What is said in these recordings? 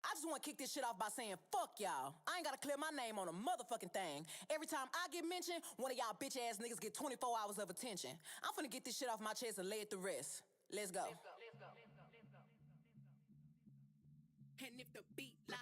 I just wanna kick this shit off by saying fuck y'all. I ain't gotta clear my name on a motherfucking thing. Every time I get mentioned, one of y'all bitch ass niggas get 24 hours of attention. I'm finna get this shit off my chest and lay it to rest. Let's go. And if the beat live,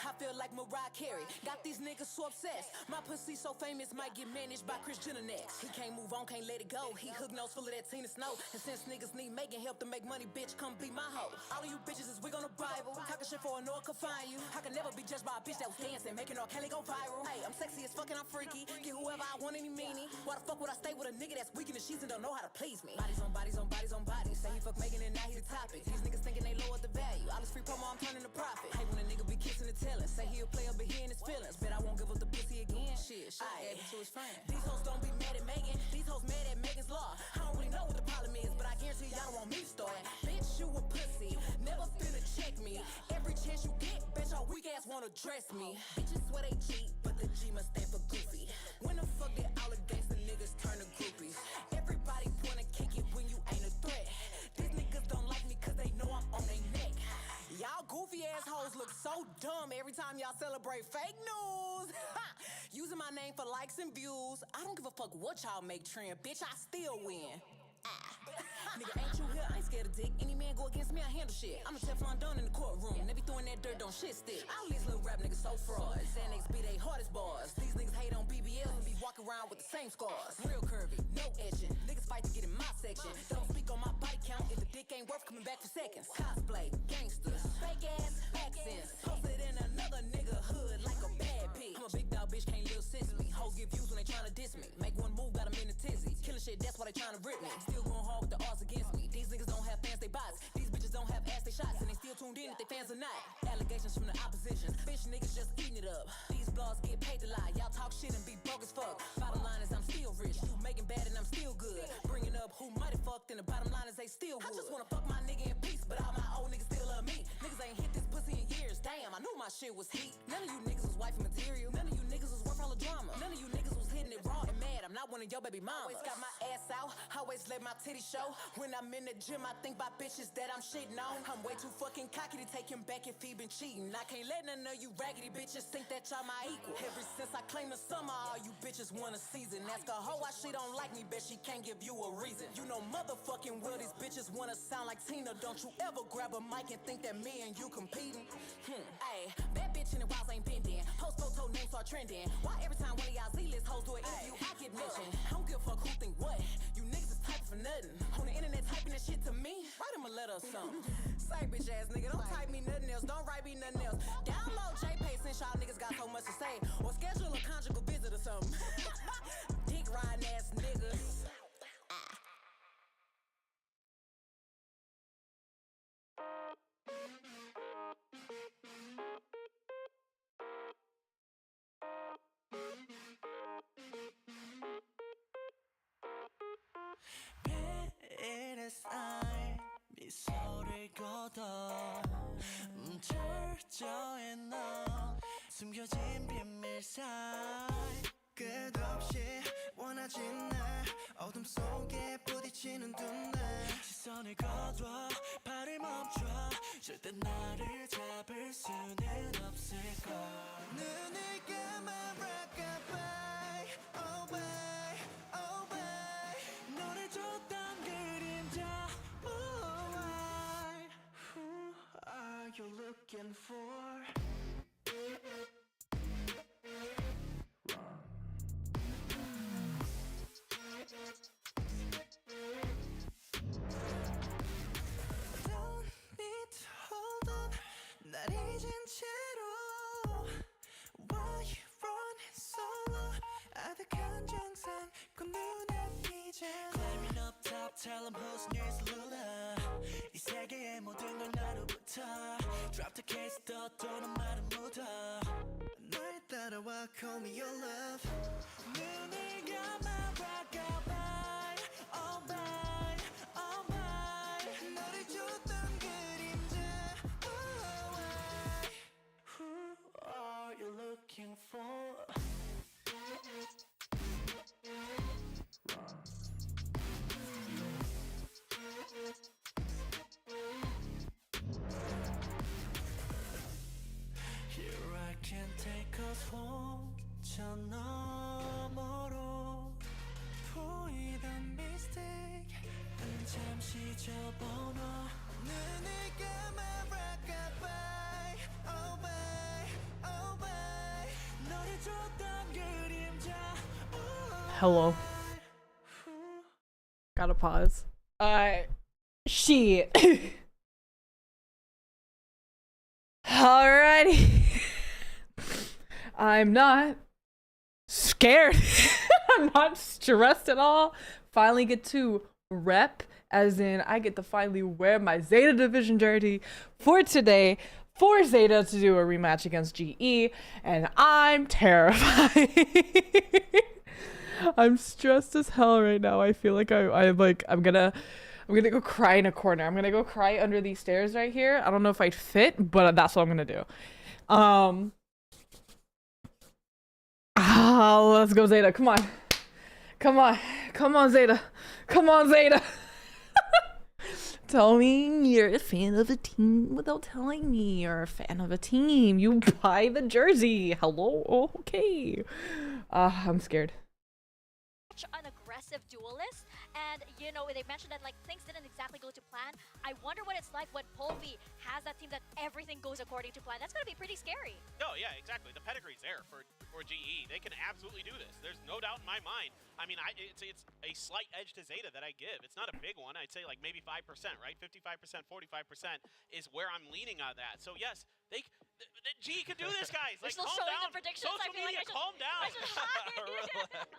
I feel like Mariah Carey. Got these niggas so obsessed. My pussy so famous, might get managed by Kris Jenner next. He can't move on, can't let it go. He hook nose full of that Tina Snow. And since niggas need making help to make money, bitch, come be my hoe. All of you bitches is wig on the Bible. Talking shit for a no one can find you. I can never be judged by a bitch that was dancing, making R. Kelly go viral. Hey, I'm sexy as fuck and I'm freaky. Get whoever I want, any meanie. Why the fuck would I stay with a nigga that's weak in the sheets and don't know how to please me? Bodies on bodies on bodies on bodies. Say he fuck Megan and now he the topic. These niggas thinking they lower the value. All this free promo, I'm turning to profit. Hey, when a nigga be kissing and telling, say he'll play up, but he in his feelings. Bet I won't give up the pussy again. Shit, gave it to his friend. These hoes don't be mad at Megan. These hoes mad at Megan's law. I don't really know what the problem is, but I guarantee y'all don't want me to start. Bitch, you a pussy. Never finna check me. Every chance you get, bitch, your weak ass wanna dress me. Bitches swear they cheat, but the G must stand for goofy. When the fuck did all the gangsta niggas turn to groupies? Everybody wanna kick it when you ain't a threat. These niggas don't like me cause they know I'm on their neck. Y'all goofy assholes look so dumb every time y'all celebrate fake news. Using my name for likes and views. I don't give a fuck what y'all make trend, bitch, I still win. Nigga, ain't you here? I ain't scared of dick. Any man go against me, I handle shit. I'm a Teflon Don in the courtroom. They be throwing that dirt, don't shit stick. All these little rap niggas so fraud. Xanax be they hardest bars. These niggas hate on BBLs and be walking around with the same scars. Real curvy, no edging. Niggas fight to get in my section. Don't speak on my body count if the dick ain't worth coming back for seconds. Cosplay, gangsters, fake ass accents. Posted in another nigga hood like a bad bitch. I'm a big dog bitch, can't live since me. Hoes get views when they tryna diss me. Make one move, got 'em in a tizzy. Killing shit, that's why they tryna rip me. Still going hard with the odds against me. These niggas don't have fans, they bots. These bitches don't have ass, they shots. And they still tuned in if they fans or not. Allegations from the opposition. Bitch niggas just eating it up. These blogs get paid to lie. Y'all talk shit and be broke as fuck. Bottom line is I'm still rich. You making bad and I'm still good. Bringing up who might have fucked and the bottom line is they still would. I just wanna fuck my nigga in peace, but all my old niggas still love me. Niggas ain't hit this pussy in years. Damn, I knew my shit was heat. None of you niggas was wifey material. None of you niggas was worth all the drama. None of you niggas was hitting it raw and mad. I'm not one of your baby mamas. Always got my ass out. Always let my titties show. When I'm in the gym, I think about bitches that I'm shitting on. I'm way too fucking cocky to take him back if he been cheating. I can't let none of you raggedy bitches think that y'all my equal. Ever since I claimed the summer, all you bitches want a season. Ask a hoe why she don't like me, bet she can't give you a reason. You know motherfucking well these bitches wanna sound like Tina. Don't you ever grab a mic and think that me and you competing. Ayy, bad bitch in the wilds ain't bending. Post photo names start trending. Why every time one of y'all Z-list hoes do an interview, I get mentioned? I don't give a fuck who think what. You niggas is typing for nothing. On the internet typing that shit to me. Write him a letter or something. Say bitch ass nigga, don't type me nothing else. Don't write me nothing else. Download JPay since y'all niggas got so much to say. Or schedule a conjugal visit or something. Dick riding ass niggas. 미소를 걷어 철저해 넌 숨겨진 비밀 사이 끝없이 원하진 날 어둠 속에 부딪히는 두 날 시선을 거둬 발을 멈춰 절대 나를 잡을 수는 없을까 눈을 감아 rockabye oh bye oh bye 너를 줬던 그림자 oh why who are you looking for Don't need to hold on 날 잊은 채로 Why you running solo 아득한 정상 그 눈앞이자 Climbing up top tell them who's next Lula 이 세계의 모든 걸 나로부터 Drop the case 떠도는 말은 묻어 날 따라와 call me your love 눈을 감아 rockabye all by all by 너를 줬던 그림자 oh why Who are you looking for 저 너머로 보이던 mistake 잠시 접어놔 눈을 감아볼까 bye oh bye oh bye 너를 줬던 그림자 Hello. Gotta pause. Shit. Alrighty. I'm not scared. I'm not stressed at all. Finally get to rep, as in I get to finally wear my Zeta Division jersey for today for Zeta to do a rematch against GE, and I'm terrified. I'm stressed as hell right now. I feel like I'm gonna go cry in a corner. I'm gonna go cry under these stairs right here. I don't know if I'd fit, but that's what I'm gonna do. Let's go Zeta. Come on. Come on. Come on, Zeta. Come on, Zeta. Tell me you're a fan of a team without telling me you're a fan of a team. You buy the jersey. Hello? Okay. I'm scared. An aggressive duelist, and you know they mentioned that like things didn't exactly go to plan. I wonder what it's like when Polvi has that team that everything goes according to plan. That's gonna be pretty scary. Oh yeah, exactly. The pedigree's there for GE. They can absolutely do this. There's no doubt in my mind. I mean, it's a slight edge to Zeta that I give. It's not a big one. I'd say like maybe 5%, right? 55%, 45% is where I'm leaning on that. So yes, GE can do this, guys. Like, still calm showing down. the predictions. Social I feel media, like calm down.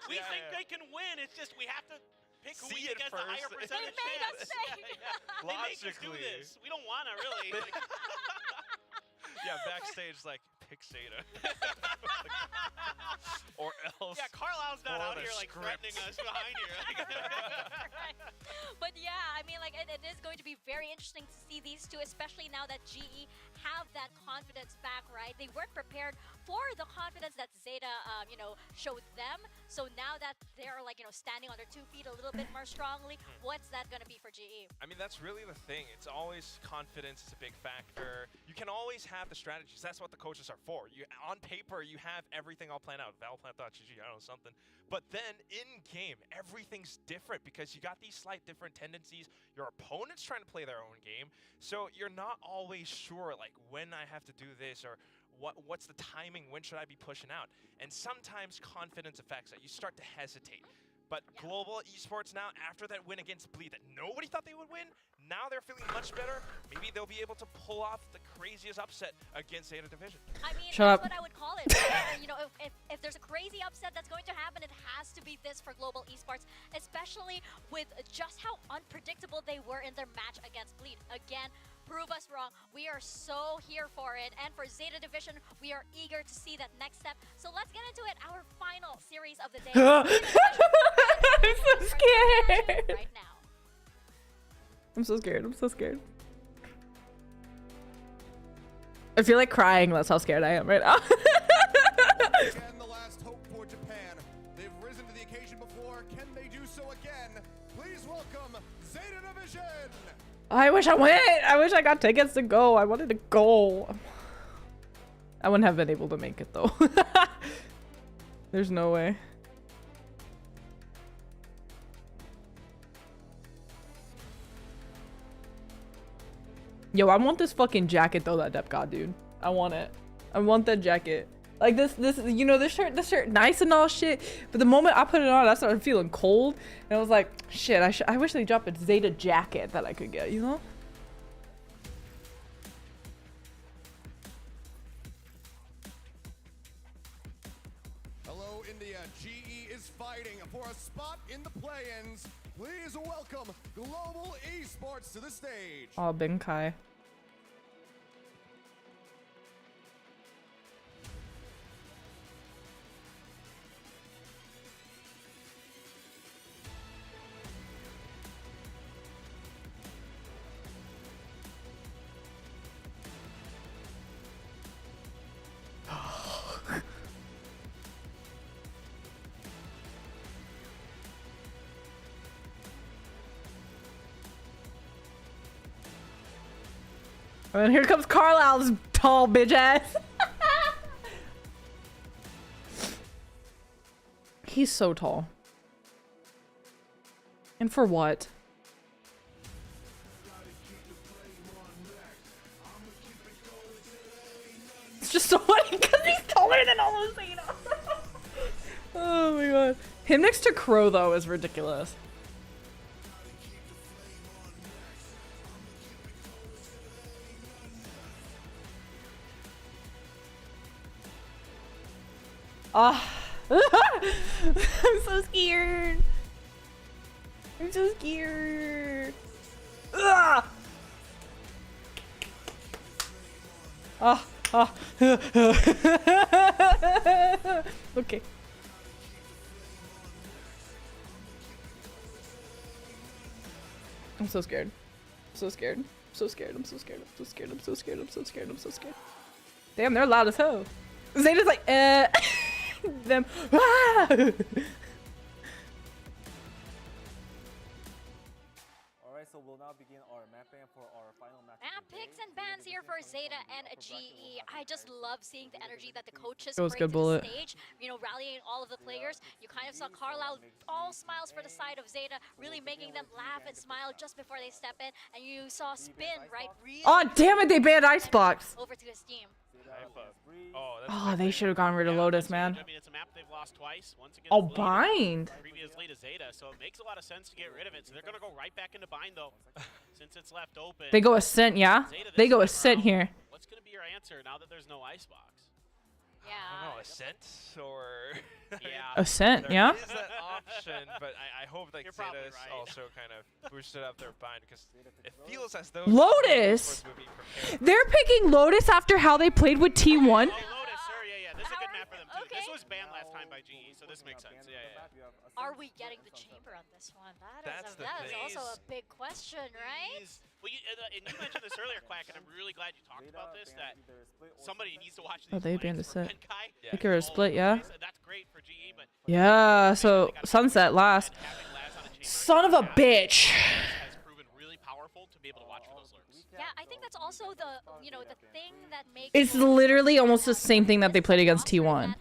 We Yeah, think yeah. they can win. It's just we have to pick who See we it think has the higher first. percentage They made us chance. say. They make us do Logically. this. We don't want to really. Like, Yeah, backstage like pick Zeta. Or else. yeah, Carlisle's not Pull out out a here like script. threatening us behind here. Right. But yeah, I mean, like it is going to be very interesting to see these two, especially now that GE have that confidence back, right? They weren't prepared for the confidence that Zeta, showed them. So now that they're like, standing on their 2 feet a little bit more strongly, what's that going to be for GE? I mean, that's really the thing. It's always confidence is a big factor. You can always have the strategies. That's what the coaches are for. On paper, you have everything all planned out. Valplant.gg, I don't know, something. But then in game, everything's different because you got these slight different tendencies. Your opponent's trying to play their own game. So you're not always sure, like, when I have to do this or what's the timing, when should I be pushing out? And sometimes confidence affects that. You start to hesitate. But global esports now, after that win against Bleed that nobody thought they would win, now they're feeling much better. Maybe they'll be able to pull off the craziest upset against Zeta Division. I mean, Shut that's up. what I would call it. If there's a crazy upset that's going to happen, it has to be this for global esports, especially with just how unpredictable they were in their match against Bleed. Again, prove us wrong. We are so here for it. And for Zeta Division, we are eager to see that next step. So let's get into it. Our final series of the day. I'm so scared. Right now. I'm so scared. I'm so scared. I feel like crying. That's how scared I am right now. Again, the last hope for Japan. They've risen to the occasion before. Can they do so again? Please welcome Zeta Division. I wish I went. I wish I got tickets to go. I wanted to go. I wouldn't have been able to make it though. There's no way. Yo, I want this fucking jacket though, that Dep God, dude. I want it. I want that jacket. Like this shirt, nice and all shit. But the moment I put it on, I started feeling cold. And I was like, shit, I wish they dropped a Zeta jacket that I could get, you know? Hello, India. GE is fighting for a spot in the play-ins. Please welcome Global Esports to the stage. Oh, Benkai. And here comes Carlisle's tall bitch ass. He's so tall. And for what? It's just so funny because he's taller than all of Zeta. Oh my god. Him next to Crow though is ridiculous. Ah. I'm so scared. I'm so scared. Ah. Ah. Ah. Okay. I'm so scared. I'm so scared. I'm so scared. I'm so scared. I'm so scared. I'm so scared. I'm so scared. I'm so scared. Damn, they're loud as hell. Zeta's like, them. Ah! Alright, so we'll now begin our map ban for our final match. Map picks and bans here for Zeta and GE. I just love seeing the energy that the coaches That was bring good to bullet. the stage. You know, rallying all of the players. You kind of saw Carlisle all smiles for the side of Zeta, really making them laugh and smile just before they step in. And you saw Spin, right? Really Oh, damn it, they banned Icebox. over to his team. Oh, they should have gotten rid of Lotus, man. I mean, it's a map they've lost twice. Once again, Oh, Bleed, bind. previously to Zeta, so it makes a lot of sense to get rid of it. So they're gonna go right back into bind though, since it's left open. They go Ascent, yeah? They go Ascent here. What's gonna be your answer now that there's no icebox? I don't know, Ascent or Yeah. Ascent, yeah? There is that option, but I hope that You're probably Zeta's right. also kind of boosted up their bind because it feels as though Lotus! would be prepared. They're picking Lotus after how they played with T1. Oh, Lotus, sir, yeah. This is a good map for them too. Okay. This was banned last time by GE, so this makes sense. Yeah. Are we getting the chamber on this one? That's the That is thing. also a big question, right? Well, and you mentioned this earlier, Quack, and I'm really glad you talked about this, that somebody needs to watch these Oh, they banned flanks the for set. Benkai. They could have split, yeah? That's great for GE, but Yeah, so Sunset last. having Laz on a chamber Son of a bitch. has proven really powerful to be able to watch for those lurks. Yeah, I think that's also the the thing that makes It's literally almost the same thing that they played against T1.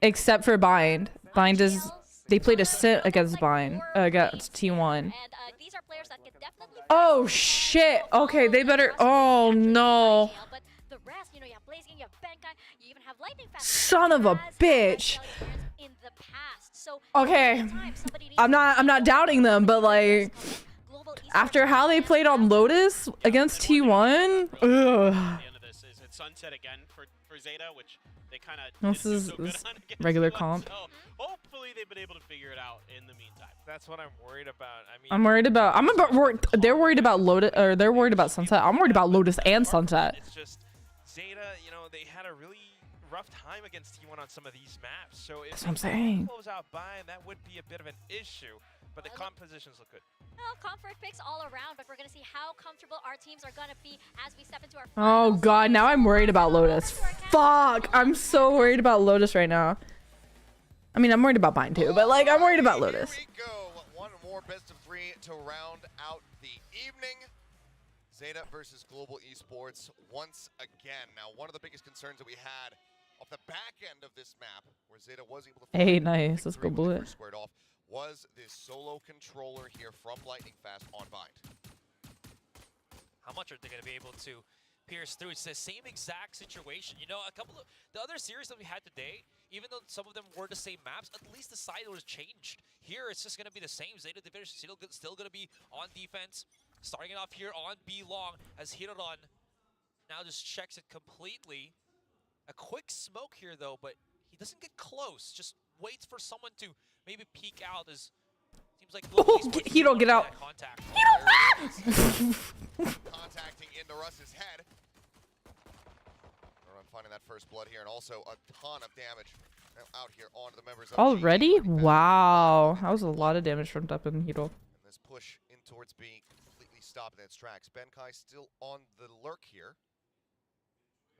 Except for Bind. Bind is... They played Ascent against Bind. Against T1. And these are players that can definitely Oh, shit. Okay, they better... Oh, no. But the rest, you have Blazing, you have Benkai, you even have Lightning Fast. Son of a bitch. In the past. So Okay. I'm not doubting them, but like... After how they played on Lotus against T1, ugh. The end of this is it's Sunset again for Zeta, which they kind of This is so good this on against regular T1, comp. So hopefully they've been able to figure it out in the meantime. That's what I'm worried about. I mean, I'm worried about... They're worried about Lotus... Or they're worried about Sunset. I'm worried about Lotus and Sunset. It's just Zeta, they had a really rough time against T1 on some of these maps. So if That's what I'm they saying. close out Bind, that would be a bit of an issue. But the compositions look good. Well, comfort picks all around, but we're going to see how comfortable our teams are going to be as we step into our Oh god, now I'm worried about Lotus. Fuck, I'm so worried about Lotus right now. I mean, I'm worried about Bind too, but like, I'm worried about Lotus. Here we go. One more best of 3 to round out the evening. Zeta versus Global Esports once again. Now, one of the biggest concerns that we had off the back end of this map, where Zeta was able to Hey, nice. Let's go victory when they bullet. first squared off, was this solo controller here from Lightning Fast on Bind. How much are they going to be able to pierce through? It's the same exact situation. A couple of the other series that we had today, even though some of them were the same maps, at least the side was changed. Here, it's just going to be the same. Zeta Division still going to be on defense. Starting it off here on B long as Hiroran now just checks it completely. A quick smoke here, though, but he doesn't get close. Just waits for someone to maybe peek out as seems like Hiro, get out. Contact. Contacting into Russ's head. I'm finding that first blood here, and also a ton of damage out here onto the members of Already? GE. Wow. That was a lot of damage from up in Hiro. And this push in towards B completely stopped in its tracks. Benkai still on the lurk here.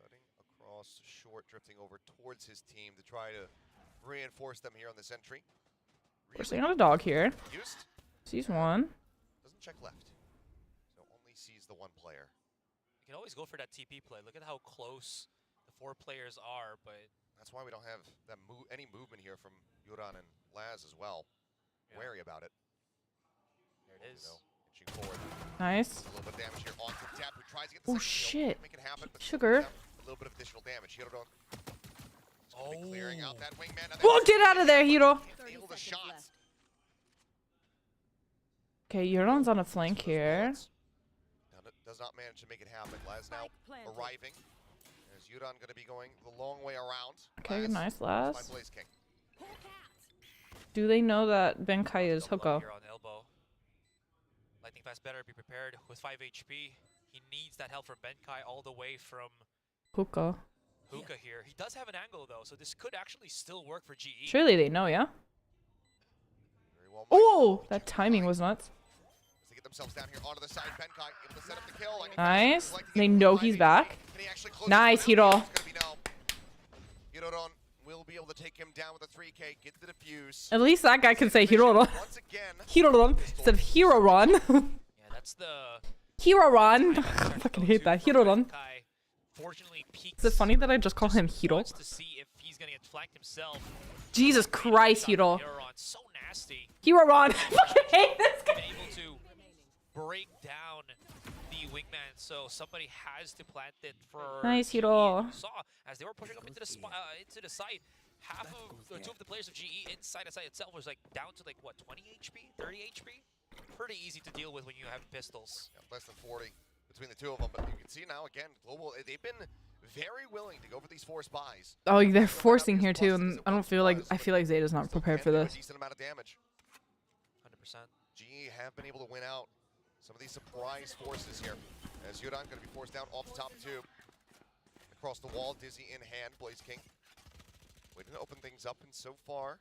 Cutting across short, drifting over towards his team to try to reinforce them here on this entry. We're seeing on a dog here. Used. Sees one. Doesn't check left. So only sees the one player. You can always go for that TP play. Look at how close the 4 players are, but That's why we don't have that any movement here from Yuran and Laz as well. Yeah. Wary about it. There it is. Inching forward. Nice. A little bit of damage here onto Depp, who tries to get the Oh, second kill. shit. Make it happen, but Sugar. a little bit of additional damage. Hirodon is gonna be clearing out that wingman. Now Oh, get out of there, Hiro. can't nail the shots. Okay, Euron's on a flank here. Does not manage to make it happen. Laz now arriving. As Euron going to be going the long way around. Okay, nice, Laz. Laz. By Blaze King. Do they know that Benkai is Double up Hoko? here on elbow. Lightning Fast better be prepared with 5 HP. He needs that help from Benkai all the way from Hookah. Hookah here. He does have an angle though, so this could actually still work for GE. Surely they know, yeah? Very well, Oh, that timing was nuts. As they get themselves down here onto the side, Benkai able to set up the kill. Nice. They know he's back. Nice, Hiro. Hirodon will be able to take him down with a 3K, get the defuse. At least that guy can say Hiroron. Once again, Hiroron instead of Hiroron. Yeah, that's the Hiroron. I fucking hate that. Hiroron. Benkai fortunately peeks. Is it funny that I just call him Hiro? Wants to see if he's gonna get flanked himself. Jesus Christ, Hiro. Hiroron, so nasty. Hiroron. I fucking hate this guy. Been able to break down the wingman, so somebody has to plant it for Nice, GE. Hiro. You saw as they were pushing up into the site, half of or 2 of the players of GE inside the site itself was like down to like what 20 HP, 30 HP. Pretty easy to deal with when you have pistols. yeah, less than 40 between the two of them, but you can see now again, Global, they've been very willing to go for these force buys. Oh, they're forcing here too, and I feel like Zeta's not prepared for this. A decent amount of damage. 100%. GE have been able to win out some of these surprise forces here. As Yudan going to be forced down off the top tube. Across the wall, Dizzy in hand, Blaze King. Waiting to open things up, and so far,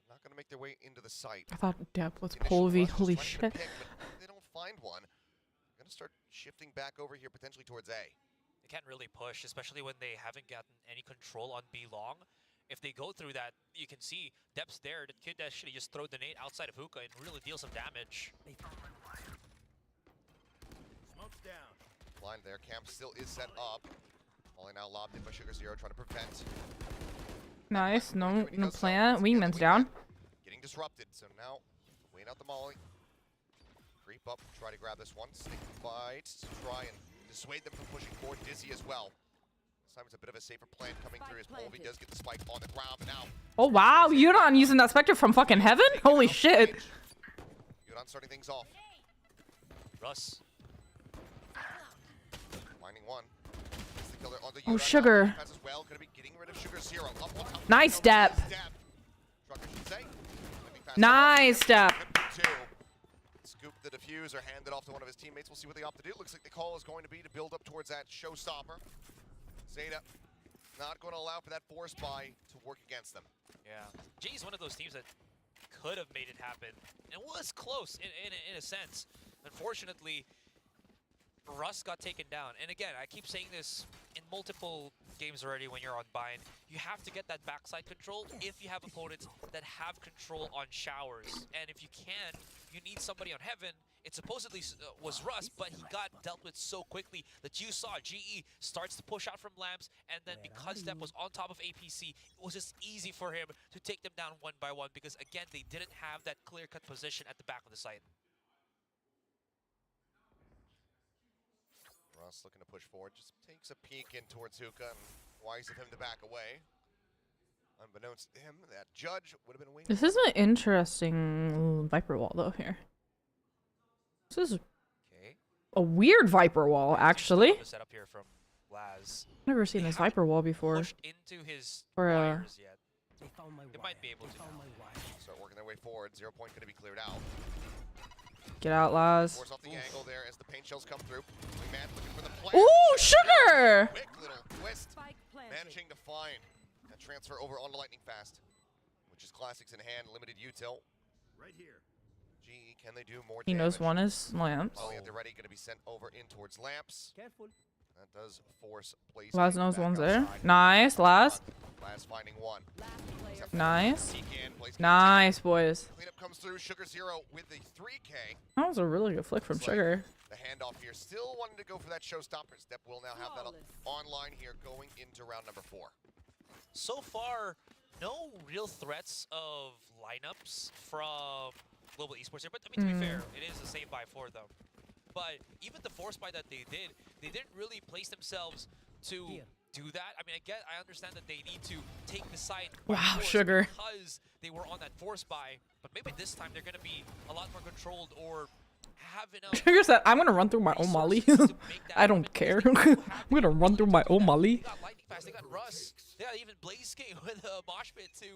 not going to make their way into the site. I thought Depp was The initial Polvi. rush is Holy trying to shit. get a pick, but they don't find one. They're going to start shifting back over here, potentially towards A. They can't really push, especially when they haven't gotten any control on B long. If they go through that, you can see Depp's there. The kid that should just throw the nade outside of Hookah and really deal some damage. Smoke's down. Blind there, camp still is set up. Molly now lobbed in by Sugar Zero, trying to prevent. Nice. No plant. Wingman's down. Getting disrupted, so now wait out the Molly. Creep up, try to grab this one. Sneak fight to try and dissuade them from pushing forward. Dizzy as well. This time it's a bit of a safer plan coming through as Polvi does get the spike on the ground, but now Oh wow, Euron using that Spectre from fucking heaven? Holy shit. Yudan starting things off. Russ. Finding one. Gets the killer onto Oh, Yudan. Sugar. As well, gonna be getting rid of Sugar Zero. Up on top. Nice step. Truck, I should say. Nice step. Scoop the diffuser, hand it off to one of his teammates. We'll see what they opt to do. Looks like the call is going to be to build up towards that showstopper. Zeta not going to allow for that force buy to work against them. Yeah. G's one of those teams that could have made it happen. And was close in a sense. Unfortunately, Russ got taken down. And again, I keep saying this in multiple games already when you're on bind. You have to get that backside control if you have opponents that have control on showers. And if you can, you need somebody on heaven. It supposedly was Russ, but he got dealt with so quickly that you saw GE starts to push out from lamps, and then because Steph was on top of APC, it was just easy for him to take them down one by one because, again, they didn't have that clear-cut position at the back of the site. Russ looking to push forward, just takes a peek in towards Hookah, and wise of him to back away. Unbeknownst to him, that judge would have been waiting. This is an interesting Viper wall though here. This is a weird Viper wall, actually. The setup here from Laz. Never seen this Viper wall before. Pushed into his For wires yet. They might be able to now. Start working their way forward. 0 point going to be cleared out. Get out, Laz. Force off the angle there as the paint shells come through. Man looking for the plant. Ooh, Sugar! Quick little twist. Managing to find and transfer over onto Lightning Fast, which is classics in hand, limited util. Right here. GE, can they do more He damage? knows one is lamps. Oh, yeah, they're ready. Going to be sent over in towards lamps. Careful. That does force Blaze. Laz King knows back one's there. outside. Nice, Laz. Laz finding one. Nice. Peek in, Blaze King Nice, boys. Cleanup comes through. Sugar Zero with the 3K. That was a really good flick from Looks like Sugar. The handoff here. Still wanting to go for that showstopper. Step will now have that online here going into round number 4. so far, no real threats of lineups from Global Esports here. But I mean, to be fair, it is the same buy for them. But even the force buy that they didn't really place themselves to do that. I mean, I understand that they need to take the side by force Sugar. because they were on that force buy. But maybe this time they're going to be a lot more controlled or have enough. Sugar said, I'm gonna run through my own molly. I don't care. I'm gonna run through my own molly. They got Lightning Fast, they got Russ, they got even Blaze King with a mosh pit to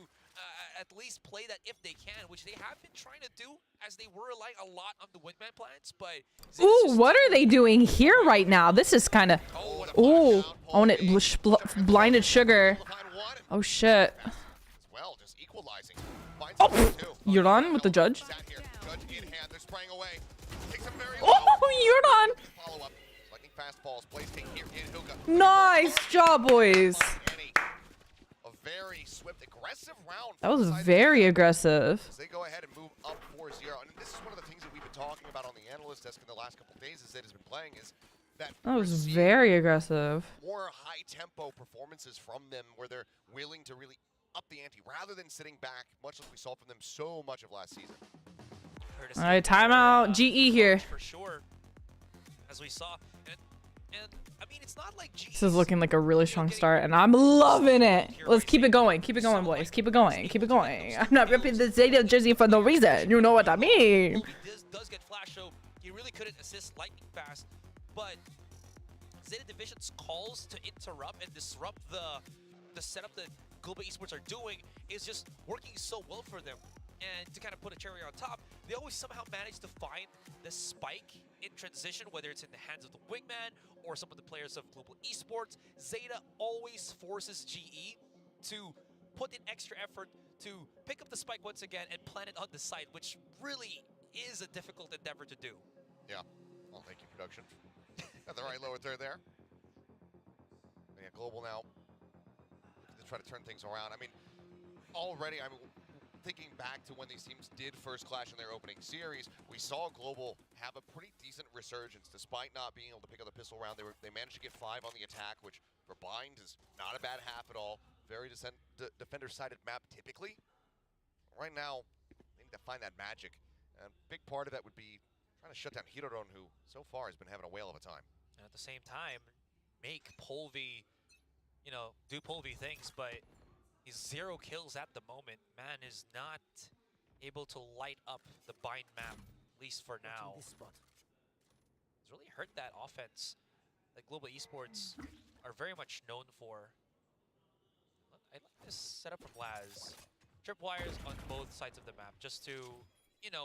at least play that if they can, which they have been trying to do as they were like a lot on the Wingman plans, but... Ooh, what are they doing here right now? This is kind of... Ooh, on it, blinded Sugar. Oh, shit. Well, just equalizing. Oh, Yuran with the judge. Judge in hand, they're spraying away. Takes him very low. Oh, Yuran. Follow up. Lightning fastballs. Blaze King here in Hookah. Nice job, boys. A very swift, aggressive round. That was very aggressive. As they go ahead and move up 4-0. And this is one of the things that we've been talking about on the analyst desk in the last couple of days as Zeta's been playing is that was very aggressive. more high-tempo performances from them where they're willing to really up the ante rather than sitting back, much like we saw from them so much of last season. All right, timeout. GE here. For sure, as we saw. And I mean, it's not like GE. This is looking like a really strong start, and I'm loving it. Let's keep it going. Keep it going, boys. Keep it going. Keep it going. I'm not ripping the Zeta jersey for no reason. You know what I mean. This does get flash, so he really couldn't assist Lightning Fast. But Zeta Division's calls to interrupt and disrupt the setup that Global Esports are doing is just working so well for them. And to kind of put a cherry on top, they always somehow manage to find the spike in transition, whether it's in the hands of the Wingman or some of the players of Global Esports. Zeta always forces GE to put in extra effort to pick up the spike once again and plant it on the side, which really is a difficult endeavor to do. Yeah, well, thank you, production. Got the right lower third there. Yeah, Global now to try to turn things around. I mean, already, thinking back to when these teams did first clash in their opening series, we saw Global have a pretty decent resurgence despite not being able to pick up the pistol round. They managed to get 5 on the attack, which for Bind is not a bad half at all. Very defender-sided map typically. Right now, they need to find that magic. And a big part of that would be trying to shut down Hiroron, who so far has been having a whale of a time. And at the same time, make Polvi, do Polvi things, but he's 0 kills at the moment. Man is not able to light up the Bind map, at least for now. It's really hurt that offense that Global Esports are very much known for. I like this setup from Laz. Tripwires on both sides of the map, just to,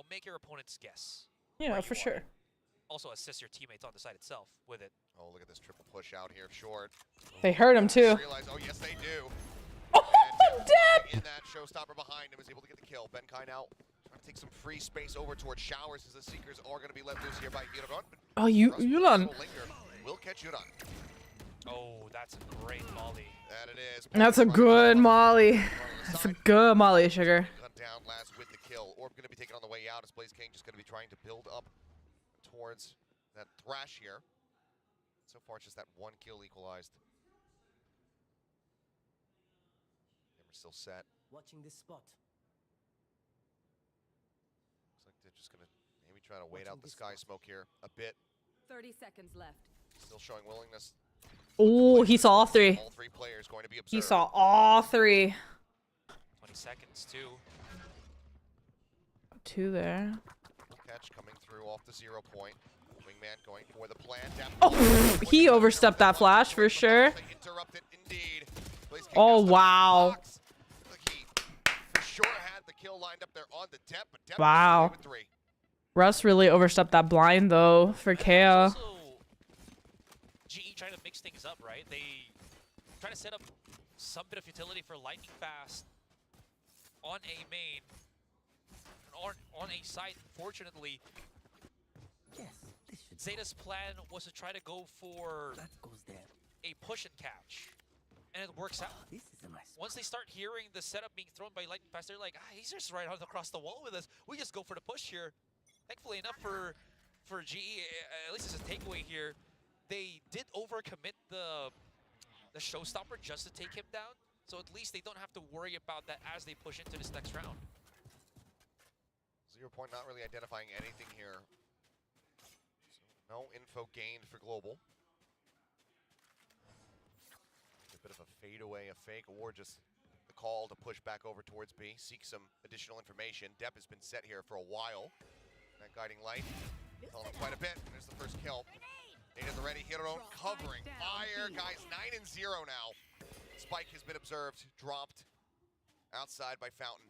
make your opponents guess. Yeah, for sure. Also assist your teammates on the side itself with it. Oh, look at this triple push out here, short. They heard him too. Realize, oh yes, they do. Oh, dead! In that showstopper behind him is able to get the kill. Benkai now trying to take some free space over towards Showers as the Seekers are going to be let loose here by Hiroron. Oh, Yulan. Will catch Yuran. Oh, that's a great volley. That it is. That's a good molly. That's a good molly, Sugar. Cut down last with the kill. Orb going to be taken on the way out as Blaze King just going to be trying to build up towards that Thrash here. So far, it's just that 1 kill equalized. Never still set. Watching this spot. Looks like they're just going to maybe try to wait out the sky smoke here a bit. 30 seconds left. Still showing willingness. Oh, he saw all 3. All 3 players going to be observed. He saw all 3. 20 seconds, 2. 2 there. Catch coming through off the 0 point. Wingman going for the plan. Oh, he overstepped that flash for sure. Interrupted indeed. Oh, wow. He for sure had the kill lined up there on the depth, but depth wow. with 3. Russ really overstepped that blind though for Kea. GE trying to mix things up, right? They try to set up some bit of utility for Lightning Fast on a main, or on a site. Fortunately, Zeta's plan was to try to go for a push and catch, and it works out. Once they start hearing the setup being thrown by Lightning Fast, they're like, he's just right across the wall with us. We just go for the push here. Thankfully enough for GE, at least it's a takeaway here, they did overcommit the showstopper just to take him down. So at least they don't have to worry about that as they push into this next round. 0 point, not really identifying anything here. So no info gained for Global. A bit of a fade away, a fake, or just the call to push back over towards B, seek some additional information. Depp has been set here for a while. That guiding light, telling him quite a bit. There's the first kill. Eight at the ready, Hero covering. Fire, guys, 9-0 now. Spike has been observed, dropped outside by Fountain.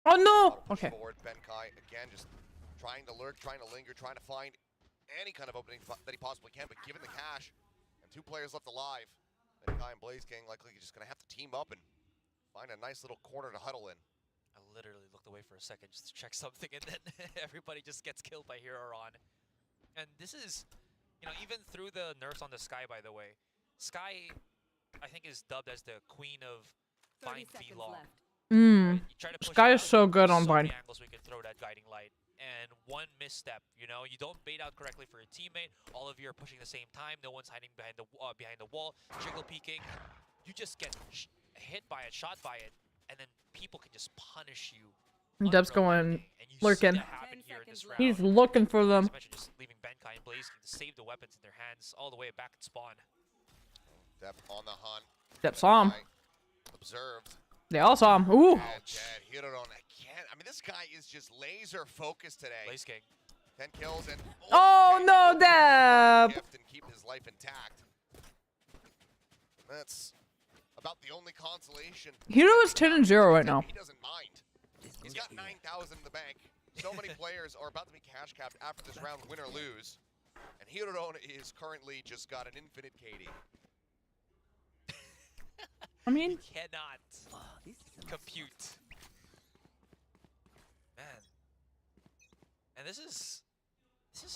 Oh no! Okay. Forward, Benkai again, just trying to lurk, trying to linger, trying to find any kind of opening that he possibly can. But given the cash and 2 players left alive, Benkai and Blaze King likely just gonna have to team up and find a nice little corner to huddle in. I literally looked away for a second just to check something, and then everybody just gets killed by Heroron. And this is, you know, even through the nerfs on the Sky, by the way, Sky, I think, is dubbed as the queen of bind B long. Mm. Sky is so good on bind. Many angles we can throw that guiding light, and one misstep, you know, you don't bait out correctly for your teammate. All of you are pushing at the same time. No one's hiding behind the wall. Jiggle peeking. You just get hit by it, shot by it, and then people can just punish you. Dub's going lurking. Round. He's looking for them. Just leaving Benkai and Blaze King to save the weapons in their hands all the way back at spawn. Depp on the hunt. Depp saw him. Observed. They all saw him. Ooh. Hiroron again. I mean, this guy is just laser focused today. Blaze King. 10 kills and oh no, Depp! And keep his life intact. That's about the only consolation. Hero is 10-0 right now. He doesn't mind. He's got 9,000 in the bank. So many players are about to be cash capped after this round, win or lose. And Hiroron is currently just got an infinite KD. I mean, you cannot compute. Man. And this is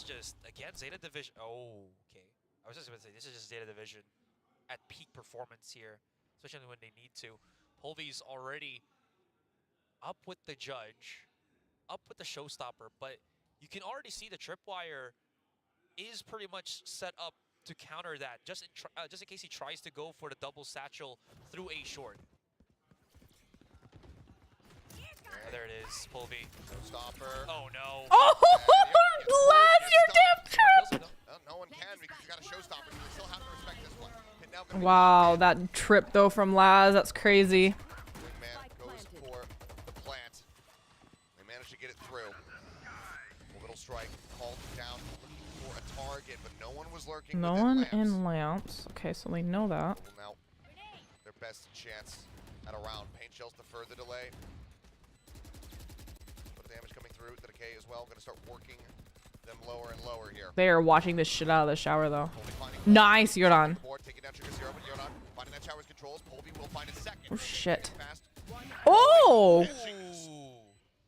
just, again, Zeta Division. Oh, okay. I was just going to say, this is just Zeta Division at peak performance here, especially when they need to. Polvy's already up with the judge, up with the showstopper, but you can already see the tripwire is pretty much set up to counter that, just in case he tries to go for the double satchel through A short. There it is, Polvy. Stopper. Oh no. oh, Laz, your damn trip! No one can because you got a showstopper. You still have to respect this one. Wow, that trip though from Laz, that's crazy. Man goes for the plant. They managed to get it through. Orbital strike called down, looking for a target, but no one was lurking. No one in lamps. Okay, so we know that. Now, their best chance at a round. Paint shells to further delay. But damage coming through. The decay as well. Going to start working them lower and lower here. They are watching this shit out of the shower though. Nice, you're on. Finding that shower's controls. Polvy will find a second. Oh shit. Fast. Oh!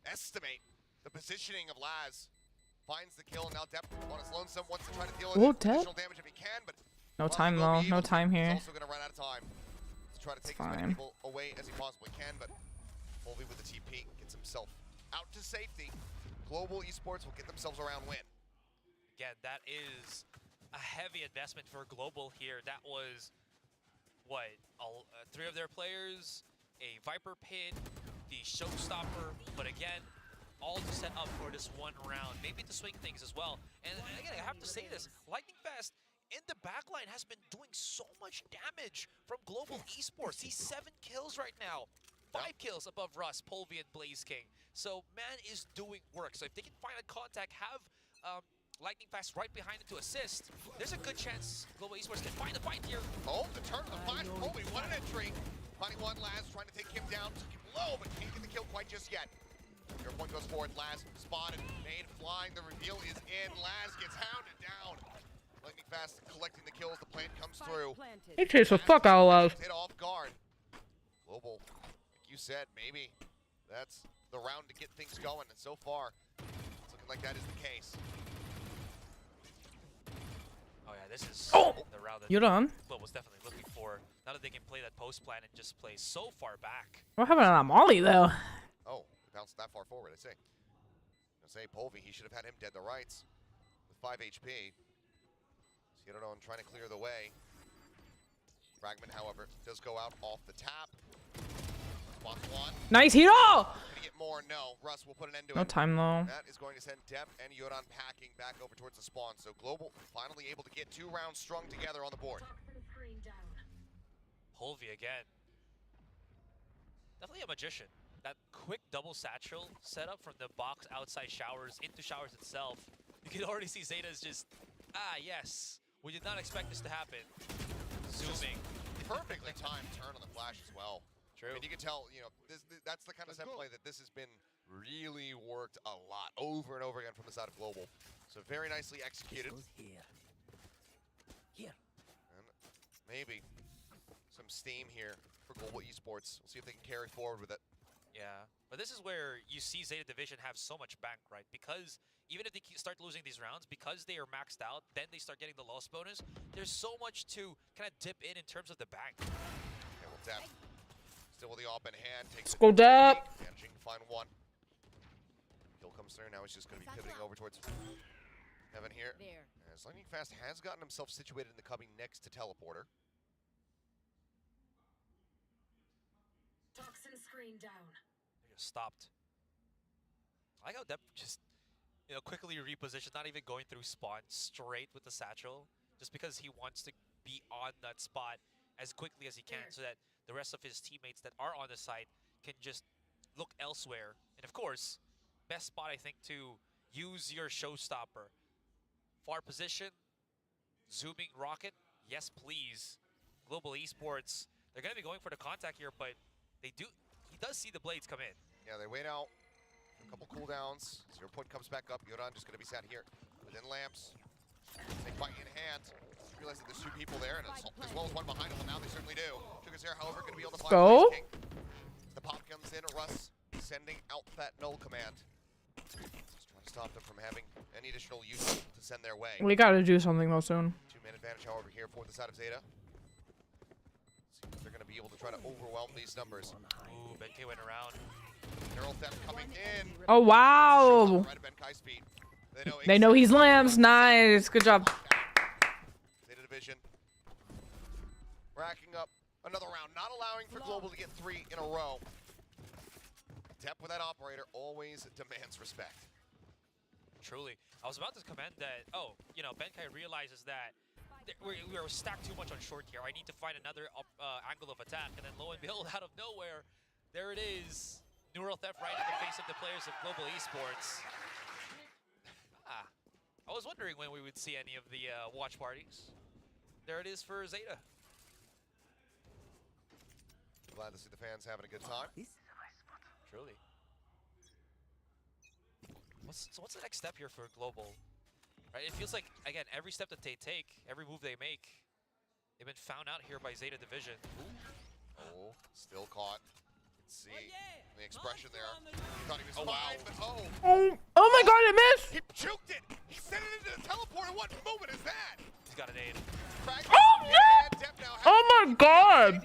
Estimate the positioning of Laz. Finds the kill, and now Depp on his lonesome wants to try to deal Oh, with additional damage if he can, but no time though. No time here. he's also going to run out of time. Let's try to take as many people away as he possibly can, but Polvy with the TP gets himself out to safety. Global Esports will get themselves a round win. Again, that is a heavy investment for Global here. That was, what, 3 of their players, a Viper Pit, the Showstopper, but again, all to set up for this one round, maybe to swing things as well. And again, I have to say this, Lightning Fast in the backline has been doing so much damage from Global Esports. He's 7 kills right now. 5 kills above Russ, Polvy, and Blaze King. So man is doing work. So if they can find a contact, have Lightning Fast right behind him to assist, there's a good chance Global Esports can find the fight here. Oh, the turn of the flash, Polvy, what an entry. Finding one, Laz trying to take him down, took him low, but can't get the kill quite just yet. Your point goes forward, Laz spotted, made, flying, the reveal is in, Laz gets hounded down. Lightning Fast collecting the kills, the plant comes through. He chased the fuck out of Laz. Hit off guard. Global, like you said, maybe that's the round to get things going, and so far, it's looking like that is the case. Oh yeah, this is the round that You're done. Global was definitely looking for. Now that they can play that post plan and just play so far back. What happened to that Molly though? Oh, bounced that far forward, I see. I say Polvy, he should have had him dead to rights with 5 HP. Hiroron trying to clear the way. Fragment, however, does go out off the tap. Spots one. Nice hero! Gonna get more? No. Russ will put an end to No it. time though. That is going to send Dep and Yoran packing back over towards the spawn. So Global finally able to get 2 rounds strung together on the board. Holvi again. Definitely a magician. That quick double satchel setup from the box outside showers into showers itself. You can already see ZETA is just, yes, we did not expect this to happen. Zooming. Perfectly timed turn on the flash as well. True. I mean, you can tell, you know, that's the kind of set play that this has been really worked a lot over and over again from the side of Global. So very nicely executed. Here. And maybe some steam here for Global Esports. We'll see if they can carry forward with it. Yeah, but this is where you see ZETA Division have so much bank, right? Because even if they start losing these rounds, because they are maxed out, then they start getting the loss bonus. There's so much to kind of dip in terms of the bank. Okay, well, Dep still with the op in hand. Takes Let's go, Dep. Managing to find one. Kill comes through. Now he's just going to be pivoting over towards Heaven here. As Lightning Fast has gotten himself situated in the cubby next to Teleporter. Toxin screen down. They just stopped. I like how Dep just, quickly repositioned, not even going through spawn, straight with the satchel, just because he wants to be on that spot as quickly as he can so that the rest of his teammates that are on the site can just look elsewhere. And of course, best spot I think to use your showstopper. Far position, zooming rocket, yes please. Global Esports, they're going to be going for the contact here, but he does see the blades come in. Yeah, they wait out. A couple cooldowns. 0 point comes back up. Yoran just going to be sat here within lamps. Take fight in hand. Realize that there's 2 people there, and as well as one behind him. Well, now they certainly do. Sugar's here, however, going to be able to find Go. the King. The pop comes in. Russ sending out that null command. Just trying to stop them from having any additional use to send their way. We gotta do something though soon. 2-man advantage, however, here for the side of ZETA. See if they're going to be able to try to overwhelm these numbers. Ooh, BenK went around. Neural Theft coming in. Oh wow! Right at BenKai's feet. They know he's lambs. Nice. Good job. ZETA Division racking up another round, not allowing for Global to get 3 in a row. Dep with that operator always demands respect. Truly. I was about to comment that, BenK realizes that we were stacked too much on short here. I need to find another angle of attack. And then lo and behold, out of nowhere, there it is. Neural Theft right in the face of the players of Global Esports. I was wondering when we would see any of the watch parties. There it is for ZETA. Glad to see the fans having a good time. Truly. What's the next step here for Global? Right, it feels like, again, every step that they take, every move they make, they've been found out here by ZETA Division. Ooh. Oh, still caught. You can see the expression there. He thought he was fine, but Oh my god, it missed! he juked it! He sent it into the teleporter. What moment is that? He's got an aid. Oh no! Oh my god! And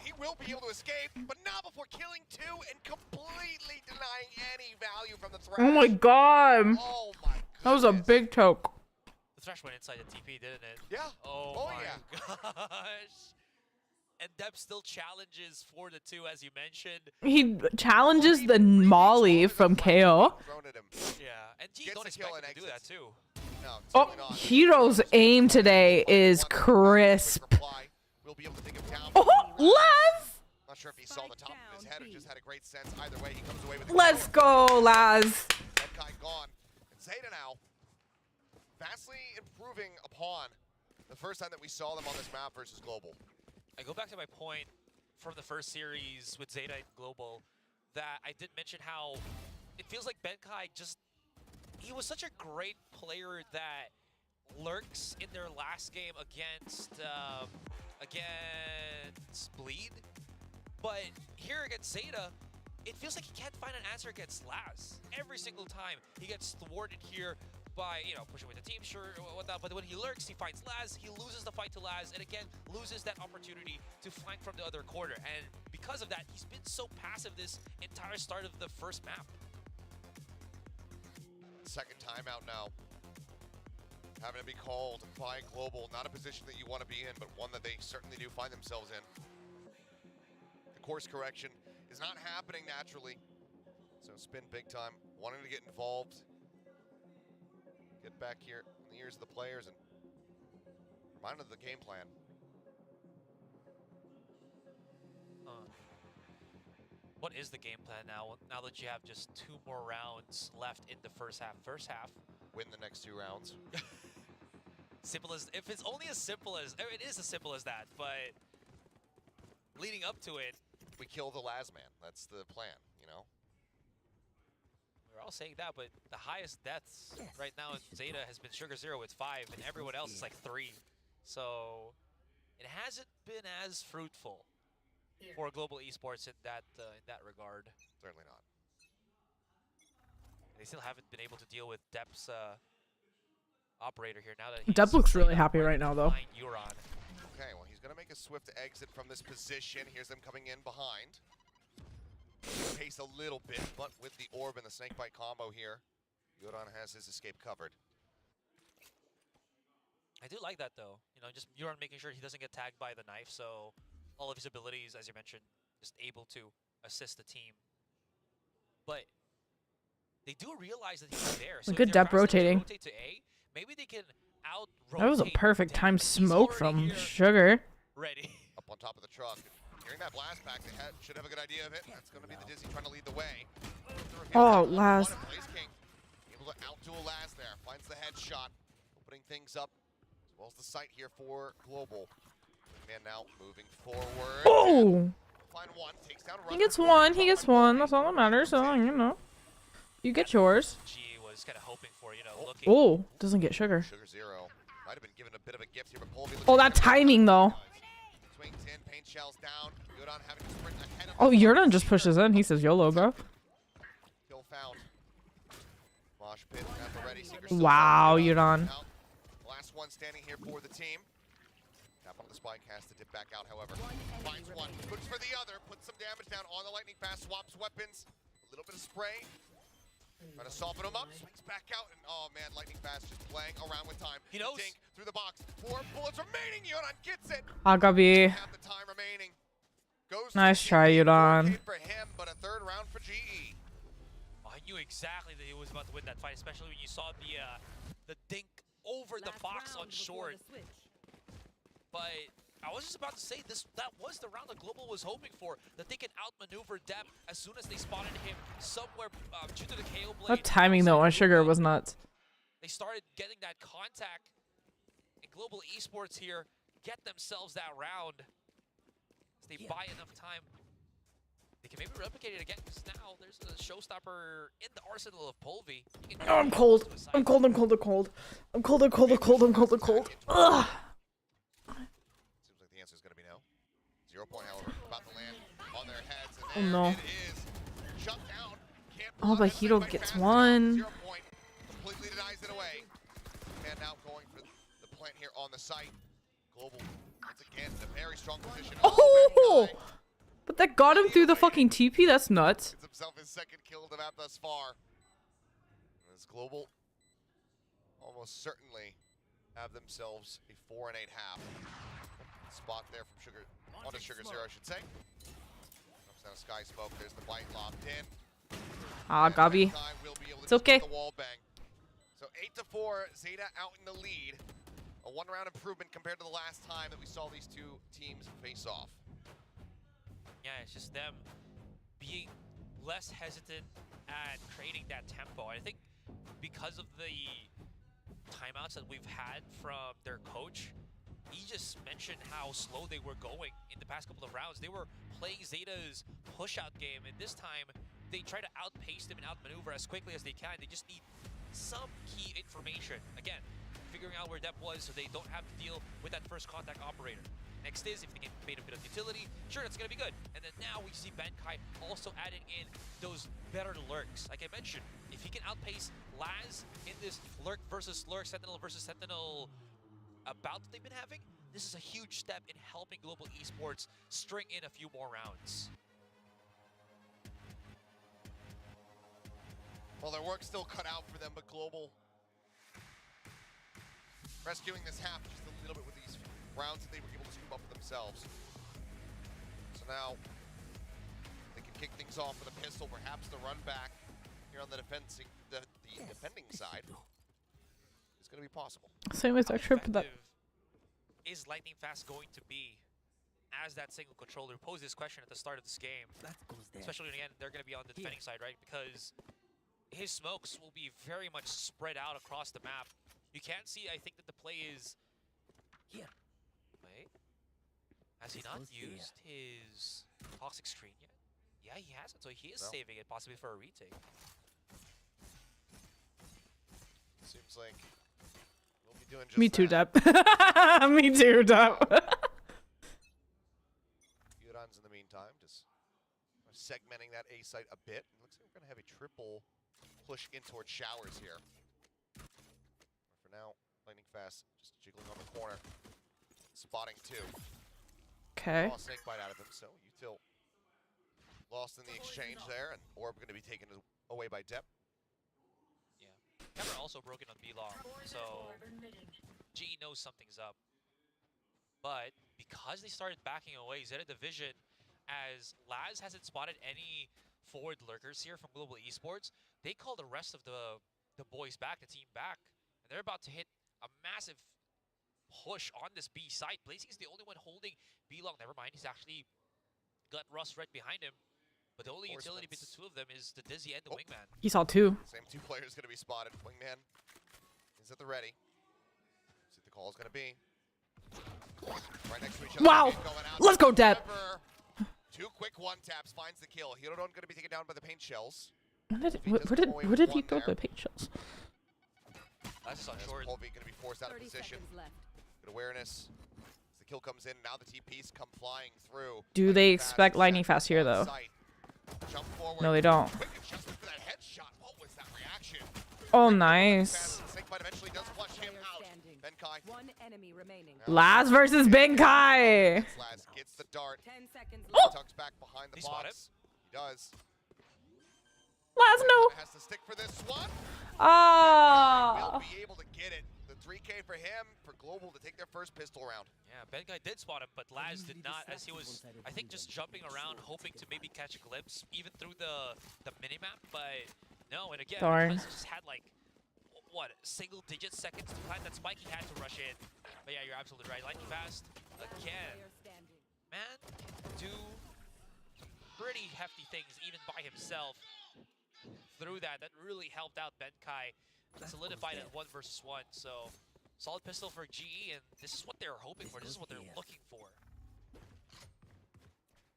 he will be able to escape, but not before killing 2 and completely denying any value from the threat. Oh my god! Oh my goodness. That was a big choke. The Thresh went inside the TP, didn't it? Yeah. Oh my yeah. gosh. And Dep still challenges for the 2, as you mentioned. He challenges the Molly from KO. Thrown at him. Yeah, and G Gets don't the expect kill him and to do that exits. too. No, Oh, certainly not. Hero's aim today is crisp. We'll be able to take him down. Oh, Les! Not sure if he saw the top of his head or just had a great sense. Either way, he comes away with the Let's kill. go, Laz. BenK gone. And ZETA now vastly improving upon the first time that we saw them on this map versus Global. I go back to my point from the first series with ZETA and Global that I did mention how it feels like BenK he was such a great player that lurks in their last game against Bleed. But here against ZETA, it feels like he can't find an answer against Laz. Every single time he gets thwarted here by, pushing with the team, sure, whatnot. But when he lurks, he finds Laz, he loses the fight to Laz, and again, loses that opportunity to flank from the other corner. And because of that, he's been so passive this entire start of the first map. Second timeout now. having to be called by Global. Not a position that you want to be in, but one that they certainly do find themselves in. The course correction is not happening naturally. So spin big time, wanting to get involved. Get back here in the ears of the players and remind them of the game plan. What is the game plan now? Now that you have just 2 more rounds left in the first half. First half, Win the next 2 rounds. simple as, if it's only as simple as, I mean, it is as simple as that, but leading up to it, We kill the last man. That's the plan, you know? we're all saying that, but the highest deaths right now in Zeta has been Sugar Zero with 5, and everyone else is like 3. So it hasn't been as fruitful for Global Esports in that regard. Certainly not. They still haven't been able to deal with Depp's operator here now that Depp looks really happy right now, though. Euron. Okay, well, he's going to make a swift exit from this position. Here's them coming in behind. Pace a little bit, but with the orb and the snakebite combo here, Euron has his escape covered. I do like that, though. You know, just Euron making sure he doesn't get tagged by the knife, so all of his abilities, as you mentioned, just able to assist the team. But they do realize that he's there. So Look at Depp rotating. Rotate to A, maybe they can out-rotate. That was a perfect Depp. time He's smoke already from here, Sugar. ready. Up on top of the truck. Hearing that blast back, they should have a good idea of it. That's going to be the Dizzy trying to lead the way. Oh, Laz. Blaze King able to outduel Laz there. Finds the headshot, opening things up, as well as the sight here for Global. Man now moving forward. Oh! Find one, takes down He gets one. He gets one. That's all that matters. So, you know. You get yours. G was kind of hoping for, you know, looking. Oh, doesn't get Sugar. Sugar Zero might have been given a bit of a gift here, but Polvi looks Oh, that timing, though. swings in, paint shells down. Yuran having to sprint ahead of Oh, Yurdan just pushes in. He says YOLO, bro. Kill found. Mosh pit at the ready. Seeker Wow, Yuran. Last one standing here for the team. Tap on the spike, has to dip back out, however. Finds one, looks for the other, puts some damage down on the lightning fast, swaps weapons. A little bit of spray. Trying to soften him up, swings back out, and oh man, lightning fast just playing around with time. He knows. Dink through the box. 4 bullets remaining. Yuran gets it. Agabi. Have the time remaining. Goes Nice to try, GE. Yuran. For him, but a 3rd round for GE. I knew exactly that he was about to win that fight, especially when you saw the dink over the box on short. But I was just about to say that was the round that Global was hoping for, that they can outmaneuver Depp as soon as they spotted him somewhere due to the KO blade. That timing, though, on Sugar was nuts. They started getting that contact, and Global Esports here get themselves that round. As they buy enough time, they can maybe replicate it again, because now there's a showstopper in the arsenal of Polvi. Oh, I'm cold. I'm cold. I'm cold. I'm cold. I'm cold. I'm cold. I'm cold. I'm cold. I'm cold. Ugh. Seems like the answer is going to be no. 0 point, however, about to land on their heads. Oh, And no. it is. Shut down. Can't Oh, but block Hiro it. gets Fast. one. 0 point. Completely denies it away. Man now going for the plant here on the site. Global, once again, in a very strong position. Oh! But that got him through the fucking TP? That's nuts. Gets himself his 2nd kill of the map thus far. As Global almost certainly have themselves a 4 and 8 half. Spot there from Sugar, onto Sugar Zero, I should say. Comes down a Sky Smoke, there's the bite locked in. Ah, Gabi. It's okay. The wall bang. So 8-4, Zeta out in the lead. A 1-round improvement compared to the last time that we saw these 2 teams face off. Yeah, it's just them being less hesitant at creating that tempo. I think because of the timeouts that we've had from their coach, he just mentioned how slow they were going in the past couple of rounds. They were playing Zeta's push-out game, and this time they try to outpace them and outmaneuver as quickly as they can. They just need some key information. Again, figuring out where Depp was so they don't have to deal with that first contact operator. Next is, if they can bait a bit of utility, sure, that's going to be good. And then now we see Bankai also adding in those better lurks. Like I mentioned, if he can outpace Laz in this lurk versus lurk, Sentinel versus Sentinel bout that they've been having, this is a huge step in helping Global Esports string in a few more rounds. Well, their work's still cut out for them, but Global rescuing this half just a little bit with these rounds that they were able to scoop up for themselves. So now they can kick things off with a pistol, perhaps the run back here on the defending side is going to be possible. Same as our trip that. Is Lightning Fast going to be as that single controller? Pose this question at the start of this game, especially when, again, they're going to be on the defending side, right? Because his smokes will be very much spread out across the map. You can't see, I think, that the play is here. Wait, has he not used his toxic screen yet? Yeah, he hasn't, so he is saving it possibly for a retake. Seems like we'll be doing just Me too, that. Dep. Me too, Dep. Yuran's in the meantime, just segmenting that A site a bit. It looks like we're going to have a triple push in towards showers here. For now, Lightning Fast just jiggling on the corner. Spotting two. Okay. Snakebite out of him, so Util lost in the exchange there, and Orb going to be taken away by Depp. Yeah. Camera also broken on B-Long, so GE knows something's up. But because they started backing away, ZETA Division, as Laz hasn't spotted any forward lurkers here from Global Esports, they call the rest of the boys back, the team back. And they're about to hit a massive push on this B site. Blazing is the only one holding B-Long. Never mind, he's actually got Russ right behind him. But the only utility between the two of them is the Dizzy and the Wingman. He saw two. Same two players going to be spotted. Wingman is at the ready. See what the call is going to be. Right next to each other. Wow. Let's go, Dep. Two quick one taps finds the kill. Hirodon going to be taken down by the paint shells. Where did he throw the paint shells? That's on short. Colby going to be forced out of position. Good awareness. As the kill comes in, now the TPs come flying through. Do they expect Lightning Fast here, though? Jump forward. No, they don't. Quick adjustment for that headshot. What was that reaction? Oh, nice. Snakebite eventually does flush him out. Benkai. One enemy remaining. Laz versus Benkai. Laz gets the dart. 10 seconds Oh. Tucks back behind the He spotted box. He does. Laz, no. Has to stick for this one. Ah. Will be able to get it. The 3K for him, for Global to take their first pistol round. Yeah, Benkai did spot him, but Laz did not, as he was, I think, just jumping around, hoping to maybe catch a glimpse, even through the minimap, but no, and again, Darn. because he just had like, what, single-digit seconds to plant that spike, he had to rush in. But yeah, you're absolutely right. Lightning Fast, again, man, do some pretty hefty things, even by himself. Through that really helped out Benkai, solidified at 1 versus 1, so solid pistol for GE, and this is what they're hoping for, this is what they're looking for.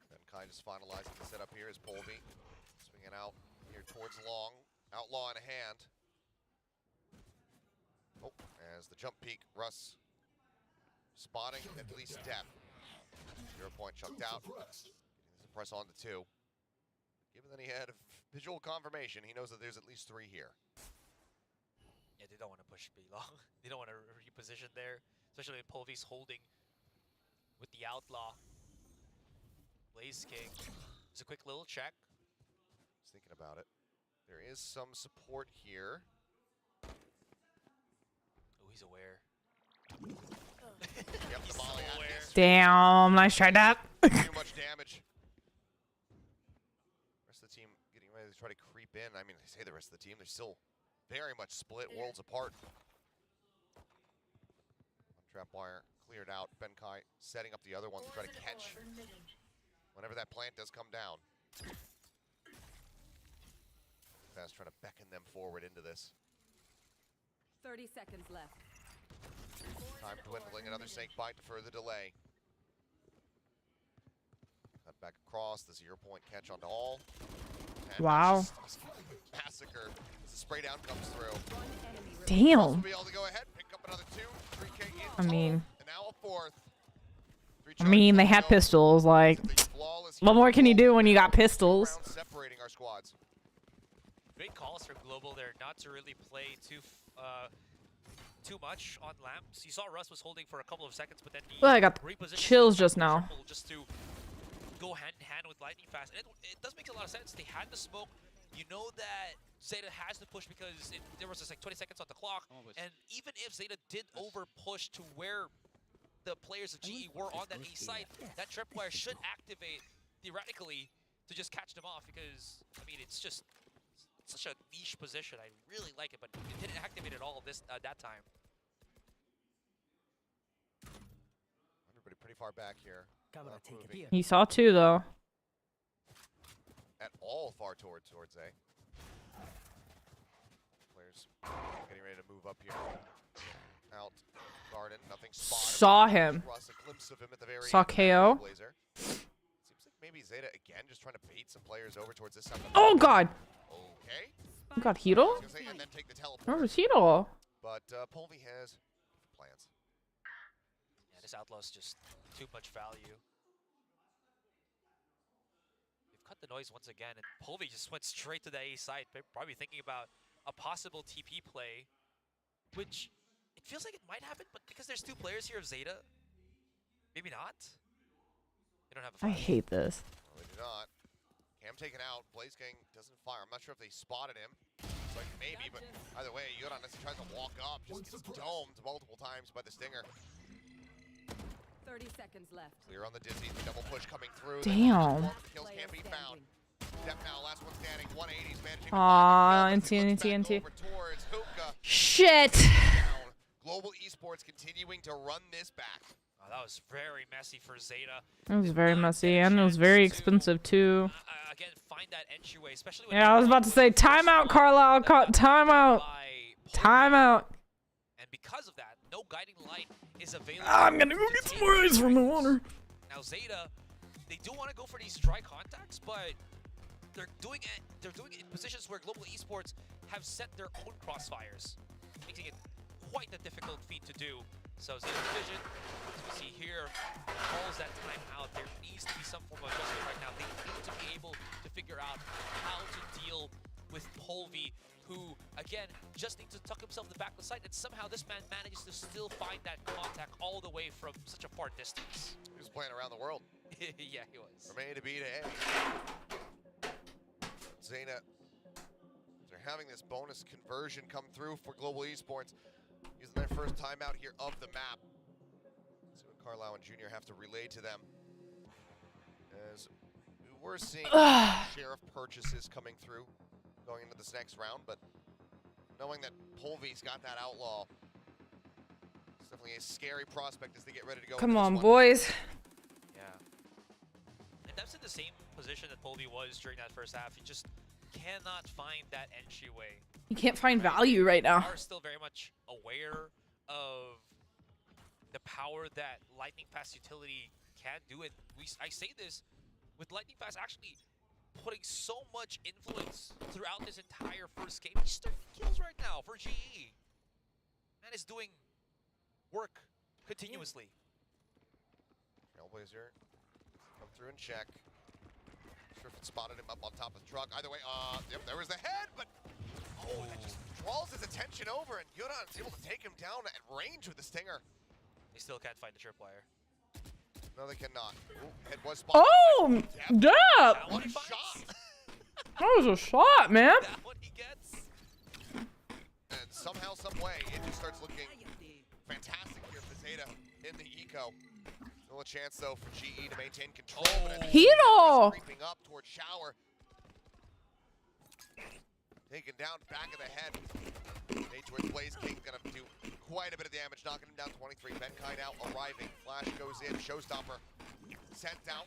Benkai just finalizing the setup here as Polby swinging out here towards Long. Outlaw in a hand. Oh, as the jump peak, Russ spotting at least Depp. 0 point chucked out. Getting this press on to 2. Given that he had a visual confirmation, he knows that there's at least 3 here. Yeah, they don't want to push B-Long. They don't want to reposition there, especially when Polvy's holding with the Outlaw. Blaze King. Just a quick little check. Just thinking about it. There is some support here. Oh, he's aware. Yep, the volley so at aware. this. Damn, nice try, Dep. Too much damage. Rest of the team getting ready to try to creep in. I mean, I say the rest of the team, they're still very much split, worlds apart. One trap wire cleared out. Benkai setting up the other one to try to catch whenever that plant does come down. Fast trying to beckon them forward into this. 30 seconds left. Time dwindling, another snake bite to further delay. Cut back across, the 0 point catch onto all. And Wow. just massacre as the spray down comes through. Damn. Will be able to go ahead, pick up another 2, 3K in I total, mean- and now a 4th. I mean, they had pistols, like, what more can you do when you got pistols? Separating our squads. Great calls from Global there, not to really play too much on lamps. You saw Russ was holding for a couple of seconds, but then he Well, I got repositioned chills himself just now. triple just to go hand in hand with Lightning Fast. And it does make a lot of sense. They had the smoke you know that ZETA has to push because there was just like 20 seconds on the clock, and even if ZETA did over push to where the players of GE were on that A site, that tripwire should activate theoretically to just catch them off because, I mean, it's just such a niche position. I really like it, but it didn't activate at all that time. Everybody pretty far back here. He saw two though. At all far towards A. Players getting ready to move up here. Out. Garden, nothing spotted. Saw him. Russ, a glimpse of him at the very Saw end. KO. Blazer. Seems like maybe ZETA again just trying to bait some players over towards this side. Oh god. Okay. You got Hito? And then take the teleport. Where was Hito? But Polvi has plans. Yeah, this outlaw's just too much value. They've cut the noise once again, and Polvi just went straight to the A side, probably thinking about a possible TP play, which it feels like it might happen, but because there's two players here of ZETA, maybe not. They don't have a I flash. hate this. Well, they do not. Cam taken out. Blaze King doesn't fire. I'm not sure if they spotted him. It's like maybe, but either way, Yodan as he tries to walk up, just gets domed multiple times by the Stinger. 30 seconds left. Clear on the Dizzy. Double push coming through. Damn. Kills can't be found. Step now, last one standing. 180s managing to Aw, find the NT. over towards Hookah. Shit. Down. Global Esports continuing to run this back. Oh, that was very messy for ZETA. It was very messy and it was very expensive too. Again, find that entryway, especially when Yeah, I was about to say timeout, Carlisle. Timeout. Timeout. And because of that, no guiding light is available. I'm gonna go get some more ice from the water. Now ZETA, they do want to go for these dry contacts, but they're doing it in positions where Global Esports have set their own crossfires, making it quite a difficult feat to do. So ZETA Division, as we see here, calls that time out. There needs to be some form of adjustment right now. They need to be able to figure out how to deal with Polvi, who, again, just needs to tuck himself in the back of the site, and somehow this man manages to still find that contact all the way from such a far distance. He was playing around the world. Yeah, he was. From A to B to A. ZETA, they're having this bonus conversion come through for Global Esports. Using their first timeout here of the map. See what Carlisle and Junior have to relay to them. As we're seeing sheriff purchases coming through going into this next round, but knowing that Polvi's got that outlaw, it's definitely a scary prospect as they get ready to go. Come on, boys. Yeah. And that's in the same position that Polvi was during that first half. He just cannot find that entryway. You can't find value right now. Are still very much aware of the power that Lightning Fast utility can do, and I say this with Lightning Fast actually putting so much influence throughout this entire first game. He's 30 kills right now for GE. Man is doing work continuously. Trailblazer come through and check. Not sure if it spotted him up on top of the truck. Either way, yep, there was the head, but that just draws his attention over, and Yodan's able to take him down at range with the Stinger. They still can't find the tripwire. No, they cannot. Ooh, head was spotted. Oh, damn! What a shot! That was a shot, man. That one he gets. And somehow, some way, it just starts looking fantastic here for ZETA in the eco. Still a chance, though, for GE to maintain control. Hito! Creeping up towards Shower. Taken down, back of the head. Towards Blaze King, gonna do quite a bit of damage, knocking him down 23. Benkai now arriving. Flash goes in, Showstopper sent out.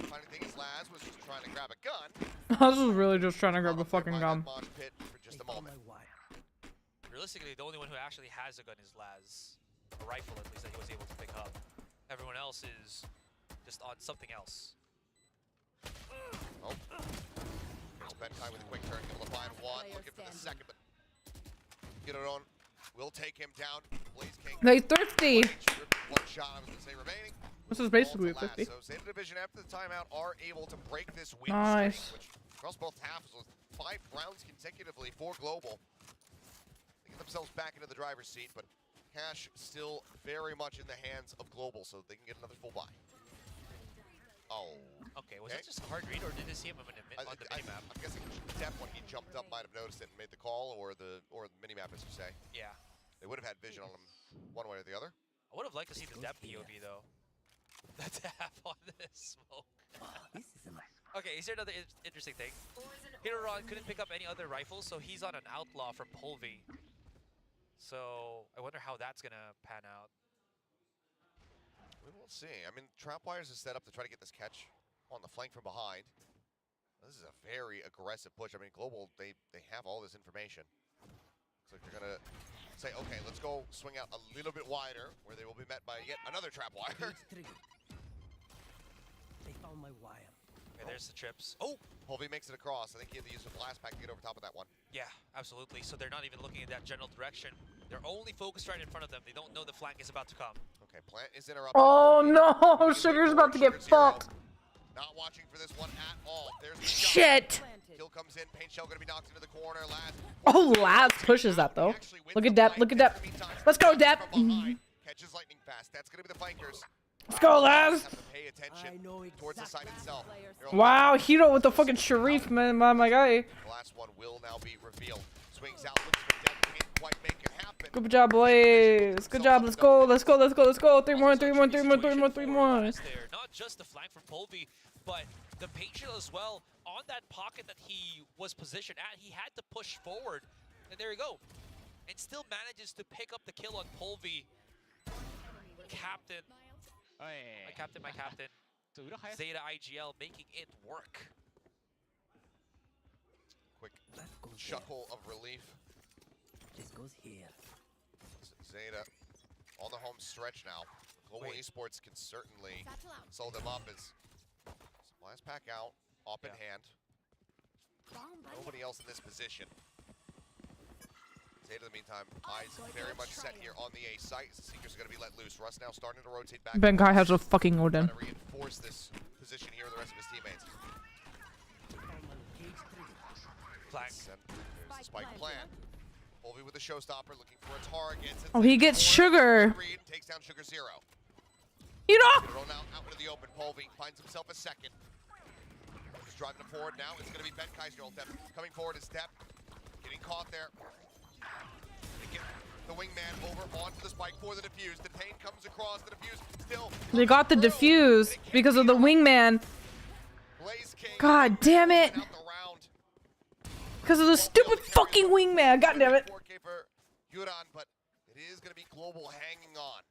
Funny thing is, Laz was just trying to grab a gun. I was really just trying to grab a fucking gun. Mosh pit for just a moment. Realistically, the only one who actually has a gun is Laz. A rifle, at least, that he was able to pick up. Everyone else is just on something else. Oh. Benkai with a quick turn, able to find one, looking for the second, but get it on. Will take him down. Blaze King. They thrifty. One shot, I was going to say, remaining. This is basically a 50. So ZETA Division after the timeout are able to break this win Nice. streak, which across both halves was 5 rounds consecutively for Global. They get themselves back into the driver's seat, but cash still very much in the hands of Global, so they can get another full buy. Oh. Okay, Was that just a hard read, or did they see him on the minimap? I'm guessing Depp, when he jumped up, might have noticed it and made the call, or the minimap, as you say. Yeah. They would have had vision on him one way or the other. I would have liked to see the depth POV though. The tap on this smoke. Okay, is there another interesting thing? Hiroron couldn't pick up any other rifles, so he's on an outlaw from Polvi. So I wonder how that's gonna pan out. We will see. I mean, Trapwires is set up to try to get this catch on the flank from behind. This is a very aggressive push. I mean, Global, they have all this information. Looks like they're gonna say, okay, let's go swing out a little bit wider, where they will be met by yet another Trapwire. They found my wire. Okay, there's the trips. Oh! Polvi makes it across. I think he had to use the blast pack to get over top of that one. Yeah, absolutely. So they're not even looking in that general direction. They're only focused right in front of them. They don't know the flank is about to come. Okay, plant is interrupted. Oh no, Sugar's about to get fucked. Not watching for this one at all. There's the Shit. Kill comes in. Paint Shell gonna be knocked into the corner. Laz. Oh, Laz pushes that though. Look at Depp. Look at Depp. Let's go, Depp. Catches lightning fast. That's gonna be the flankers. Let's go, Laz. Have to pay attention towards the site itself. Wow, Hero with the fucking Sharif, man, my guy. The last one will now be revealed. Swings out, looks for Depp. Can't quite make it happen. Good job, boys. Good job. Let's go. Let's go. Let's go. Let's go. 3 more. 3 more. 3 more. 3 more. 3 more. Not just the flank from Polvi, but the Patriot as well. On that pocket that he was positioned at, he had to push forward. And there you go. And still manages to pick up the kill on Polvi. Captain. My captain. Zeta IGL making it work. Quick chuckle of relief. This goes here. Zeta on the home stretch now. Global Esports can certainly slow them up as blast pack out, up in hand. Nobody else in this position. Zeta, in the meantime, eyes very much set here on the A site. Seekers are going to be let loose. Russ now starting to rotate back. Benkai has a fucking Odin. Trying to reinforce this position here with the rest of his teammates. Flag. There's the spike plan. Polvi with the showstopper, looking for a target. Oh, he gets Sugar. Takes down Sugar 0. You know. Thrown out into the open. Polvi finds himself a second. Just driving it forward now. It's going to be Ben Kaiser. Coming forward is Depp. Getting caught there. They get the wingman over onto the spike for the defuse. Detain comes across the defuse. Still. They got the defuse because of the wingman. God damn it. Because of the stupid fucking wingman. God damn it. 4K for Yuran, but it is going to be Global hanging on.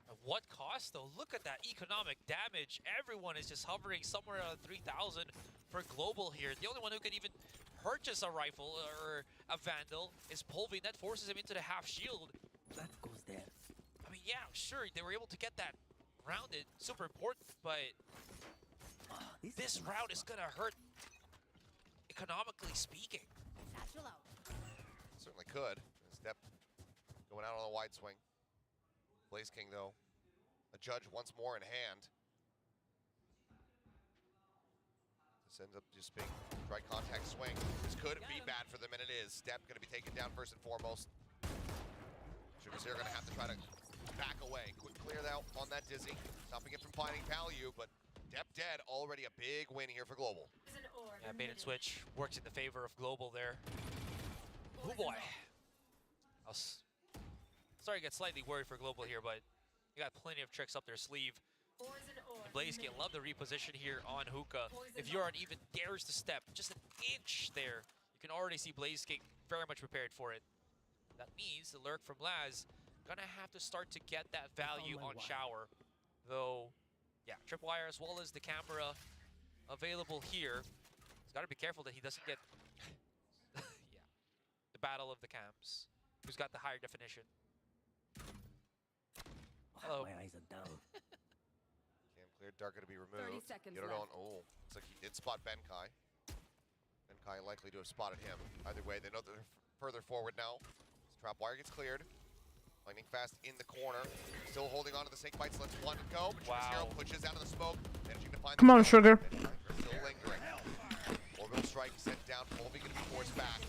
At what cost though? Look at that economic damage. Everyone is just hovering somewhere around 3,000 for Global here. The only one who could even purchase a rifle or a Vandal is Polvi. That forces him into the half shield. That goes there. I mean, yeah, sure, they were able to get that rounded. Super important, but this round is gonna hurt economically speaking. Certainly could. Step going out on a wide swing. Blaze King, though, a judge once more in hand. This ends up just being dry contact swing. This could be bad for them, and it is. Step going to be taken down first and foremost. Sugar's here going to have to try to back away. Quick clear out on that Dizzy. Stopping it from finding value, but Depp dead. Already a big win here for Global. Yeah, bait and switch works in the favor of Global there. Oh boy. I was starting to get slightly worried for Global here, but you got plenty of tricks up their sleeve. And Blazeking, love the reposition here on Hookah. If Yoran even dares to step just an inch there, you can already see Blazeking very much prepared for it. That means the lurk from Laz gonna have to start to get that value on Shower. Though, yeah, Tripwire as well as the camera available here. He's gotta be careful that he doesn't get yeah, the battle of the cams. Who's got the higher definition? Hello. My eyes are down. Cam cleared, Dark going to be removed. 30 seconds Get it left. on. Oh, looks like he did spot Benkai. Benkai likely to have spotted him. Either way, they know they're further forward now. Trapwire gets cleared. Lightning fast in the corner. Still holding on to the snake bites. Let's one go. But Hero pushes out of the smoke. Managing to find Come on, Sugar. Still lingering. Orbital strike sent down. Polvi going to be forced back.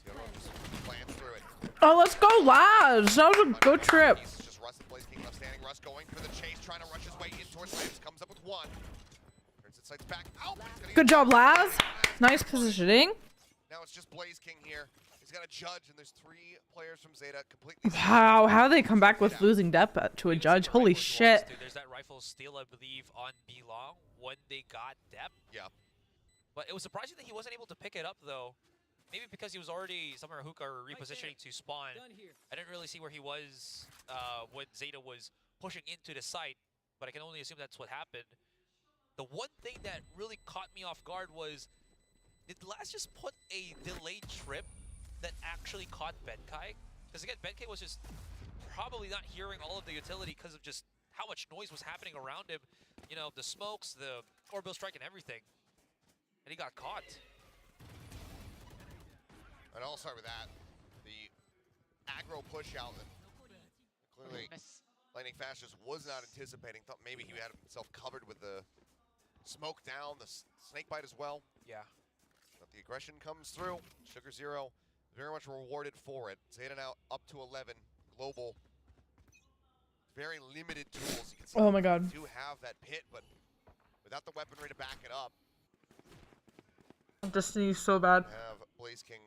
Hero just plans through it. Oh, let's go, Laz. That was a good trip. Just Russ and Blaze King left standing. Russ Russ going for the chase, trying to rush his way in towards Lance. Comes up with one. Turns its sights back out. Good job, Laz. Nice positioning. Now it's just Blaze King here. He's got a judge, and there's 3 players from Zeta completely. Wow, how they come back with losing depth to a judge? Holy shit. There's that rifle steal, I believe, on B long when they got depth. Yeah. But it was surprising that he wasn't able to pick it up, though. Maybe because he was already somewhere hookah or repositioning to spawn. I didn't really see where he was when Zeta was pushing into the site, but I can only assume that's what happened. The one thing that really caught me off guard was, did Laz just put a delayed trip that actually caught Benkai? Because again, Benkai was just probably not hearing all of the utility because of just how much noise was happening around him. You know, the smokes, the orbital strike, and everything. And he got caught. And I'll start with that. The aggro push out that clearly Lightning Fast just was not anticipating. Thought maybe he had himself covered with the smoke down, the snake bite as well. Yeah. But the aggression comes through. Sugar Zero very much rewarded for it. Zeta now up to 11. Global. Very limited tools. You can see Oh my god. they do have that pit, but without the weaponry to back it up. Destiny's so bad. Have Blaze King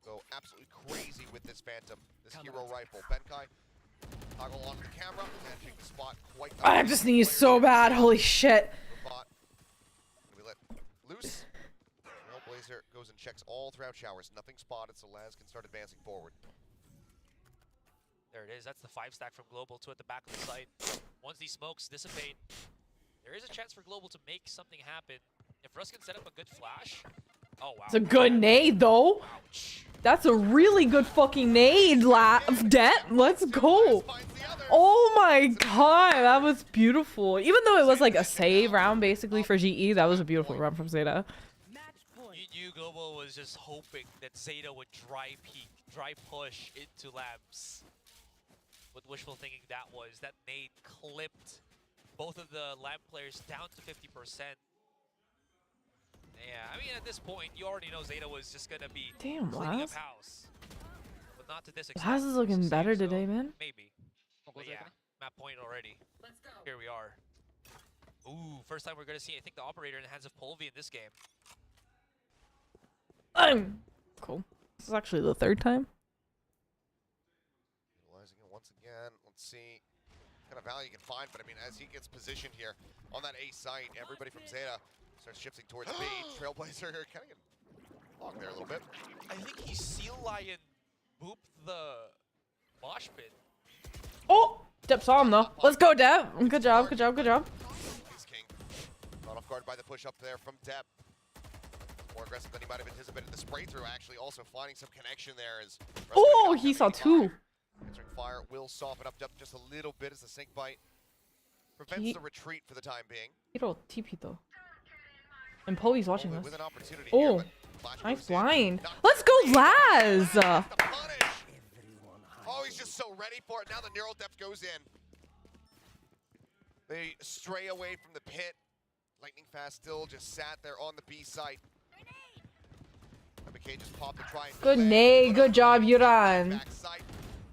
go absolutely crazy with this Phantom, this hero rifle. Benkai toggle onto the camera, managing the spot quite. I just need so bad. Holy shit. We let loose. Trailblazer goes and checks all throughout showers. Nothing spotted, so Laz can start advancing forward. There it is. That's the 5-stack from Global, 2 at the back of the site. Once these smokes dissipate, there is a chance for Global to make something happen. If Russ can set up a good flash. Oh, wow. It's a good nade, though. Ouch. That's a really good fucking nade, Det. Let's go. Oh my god, that was beautiful. Even though it was like a save round, basically, for GE, that was a beautiful run from Zeta. You Global was just hoping that Zeta would dry peek, dry push into Labs. With wishful thinking that was, that nade clipped both of the Lab players down to 50%. Yeah, I mean, at this point, you already know Zeta was just gonna be Damn, cleaning up Laz. house. But not to this extent. Laz is looking better so today, man. Maybe. But yeah, map point already. Here we are. Ooh, first time we're gonna see, I think, the operator in the hands of Polvi in this game. Cool. This is actually the 3rd time. Utilizing it once again. Let's see what kind of value you can find. But I mean, as he gets positioned here on that A site, everybody from Zeta starts shifting towards B. Trailblazer kind of get locked there a little bit. I think he Seal Lion booped the mosh pit. Oh! Dep saw him, though. Let's go, Dep. Good job, good job, good job. Blaze King caught off guard by the push up there from Dep. More aggressive than he might have anticipated. The spray through actually also finding some connection there as Oh, he saw 2. Answering fire will soften up Dep just a little bit as the snake bite prevents the retreat for the time being. Hero TP though. And Polly's watching With this. an opportunity Oh, here, but nice blind. Let's go, Laz! The punish. Oh, he's just so ready for it. Now the neural depth goes in. They stray away from the pit. Lightning Fast still just sat there on the B site. McKay just popped to try and Good nade, good job, Yuran.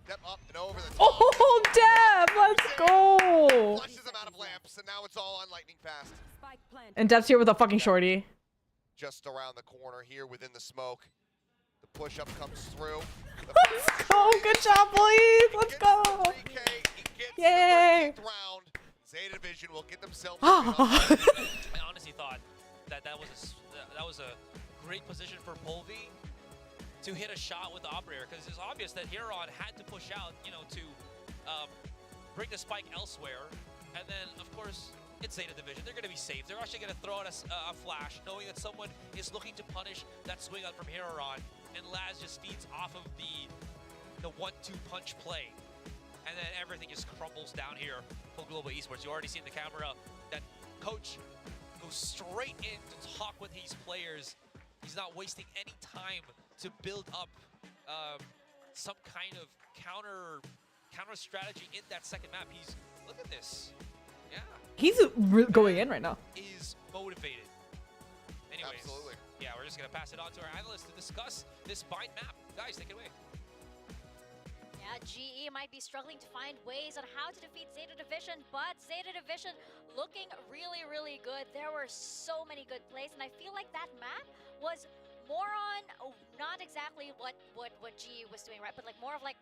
Dep up and over the top. Oh, Dep, let's go! Flushes him out of lamps, and now it's all on Lightning Fast. And Dep's here with a fucking shorty. Just around the corner here within the smoke. The push-up comes through. Let's go, good job, boys! Let's go! Yay! Round. Zeta Division will get themselves. I honestly thought that that was a great position for Polvi to hit a shot with the operator, because it's obvious that Huron had to push out, you know, to bring the spike elsewhere. And then, of course, it's Zeta Division. They're going to be safe. They're actually going to throw out a flash, knowing that someone is looking to punish that swing out from Huron. And Laz just feeds off of the 1-2 punch play. And then everything just crumbles down here for Global Esports. You already see in the camera that coach goes straight in to talk with these players. He's not wasting any time to build up some kind of counter strategy in that second map. He's, look at this. Yeah. He's going in right now. Is motivated. Anyways, absolutely. Yeah, we're just going to pass it on to our analyst to discuss this bind map. Guys, take it away. Yeah, GE might be struggling to find ways on how to defeat Zeta Division, but Zeta Division looking really, really good. There were so many good plays, and I feel like that map was more on, not exactly what GE was doing, right? But like more of like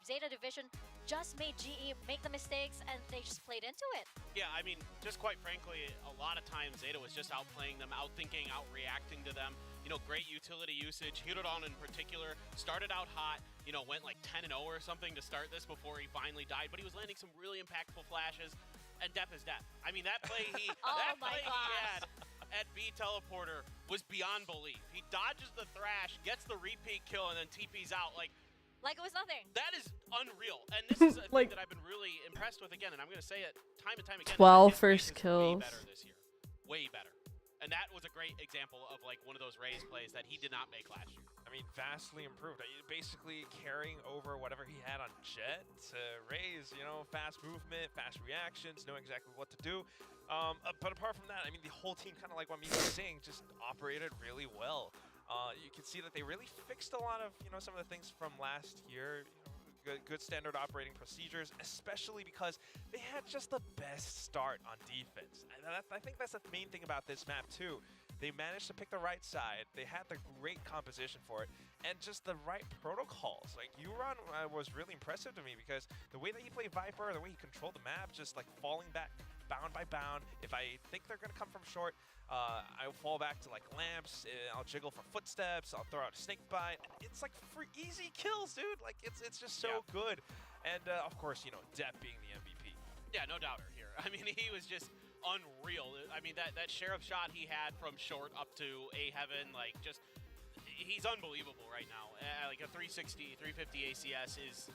Zeta Division just made GE make the mistakes, and they just played into it. Yeah, I mean, just quite frankly, a lot of times Zeta was just outplaying them, outthinking, outreacting to them. You know, great utility usage. Hirodon in particular started out hot, you know, went like 10-0 or something to start this before he finally died, but he was landing some really impactful flashes, and Death is Death. I mean, that play he, that play he had at B Teleporter was beyond belief. He dodges the thrash, gets the repeat kill, and then TP's out. Like it was nothing. That is unreal. And this is a Like, thing that I've been really impressed with again, and I'm going to say it time and time again. 12 his first pace is kills. Way better this year. Way better. And that was a great example of like one of those Raze plays that he did not make last year. I mean, vastly improved. Basically carrying over whatever he had on Jet to Raze, you know, fast movement, fast reactions, knowing exactly what to do. But apart from that, I mean, the whole team, kind of like what Mimi was saying, just operated really well. You can see that they really fixed a lot of, you know, some of the things from last year. You know, good standard operating procedures, especially because they had just the best start on defense. And I think that's the main thing about this map too. They managed to pick the right side. They had the great composition for it, and just the right protocols. Like, Euron was really impressive to me because the way that he played Viper, the way he controlled the map, just like falling back bound by bound. If I think they're gonna come from short, I'll fall back to like lamps. I'll jiggle for footsteps. I'll throw out a snake bite. It's like for easy kills, dude. Like it's just so good. And of course, you know, Depp being the MVP. Yeah, no doubter here. I mean, he was just unreal. I mean, that Sheriff shot he had from short up to A Heaven, like just, he's unbelievable right now. Like a 360, 350 ACS is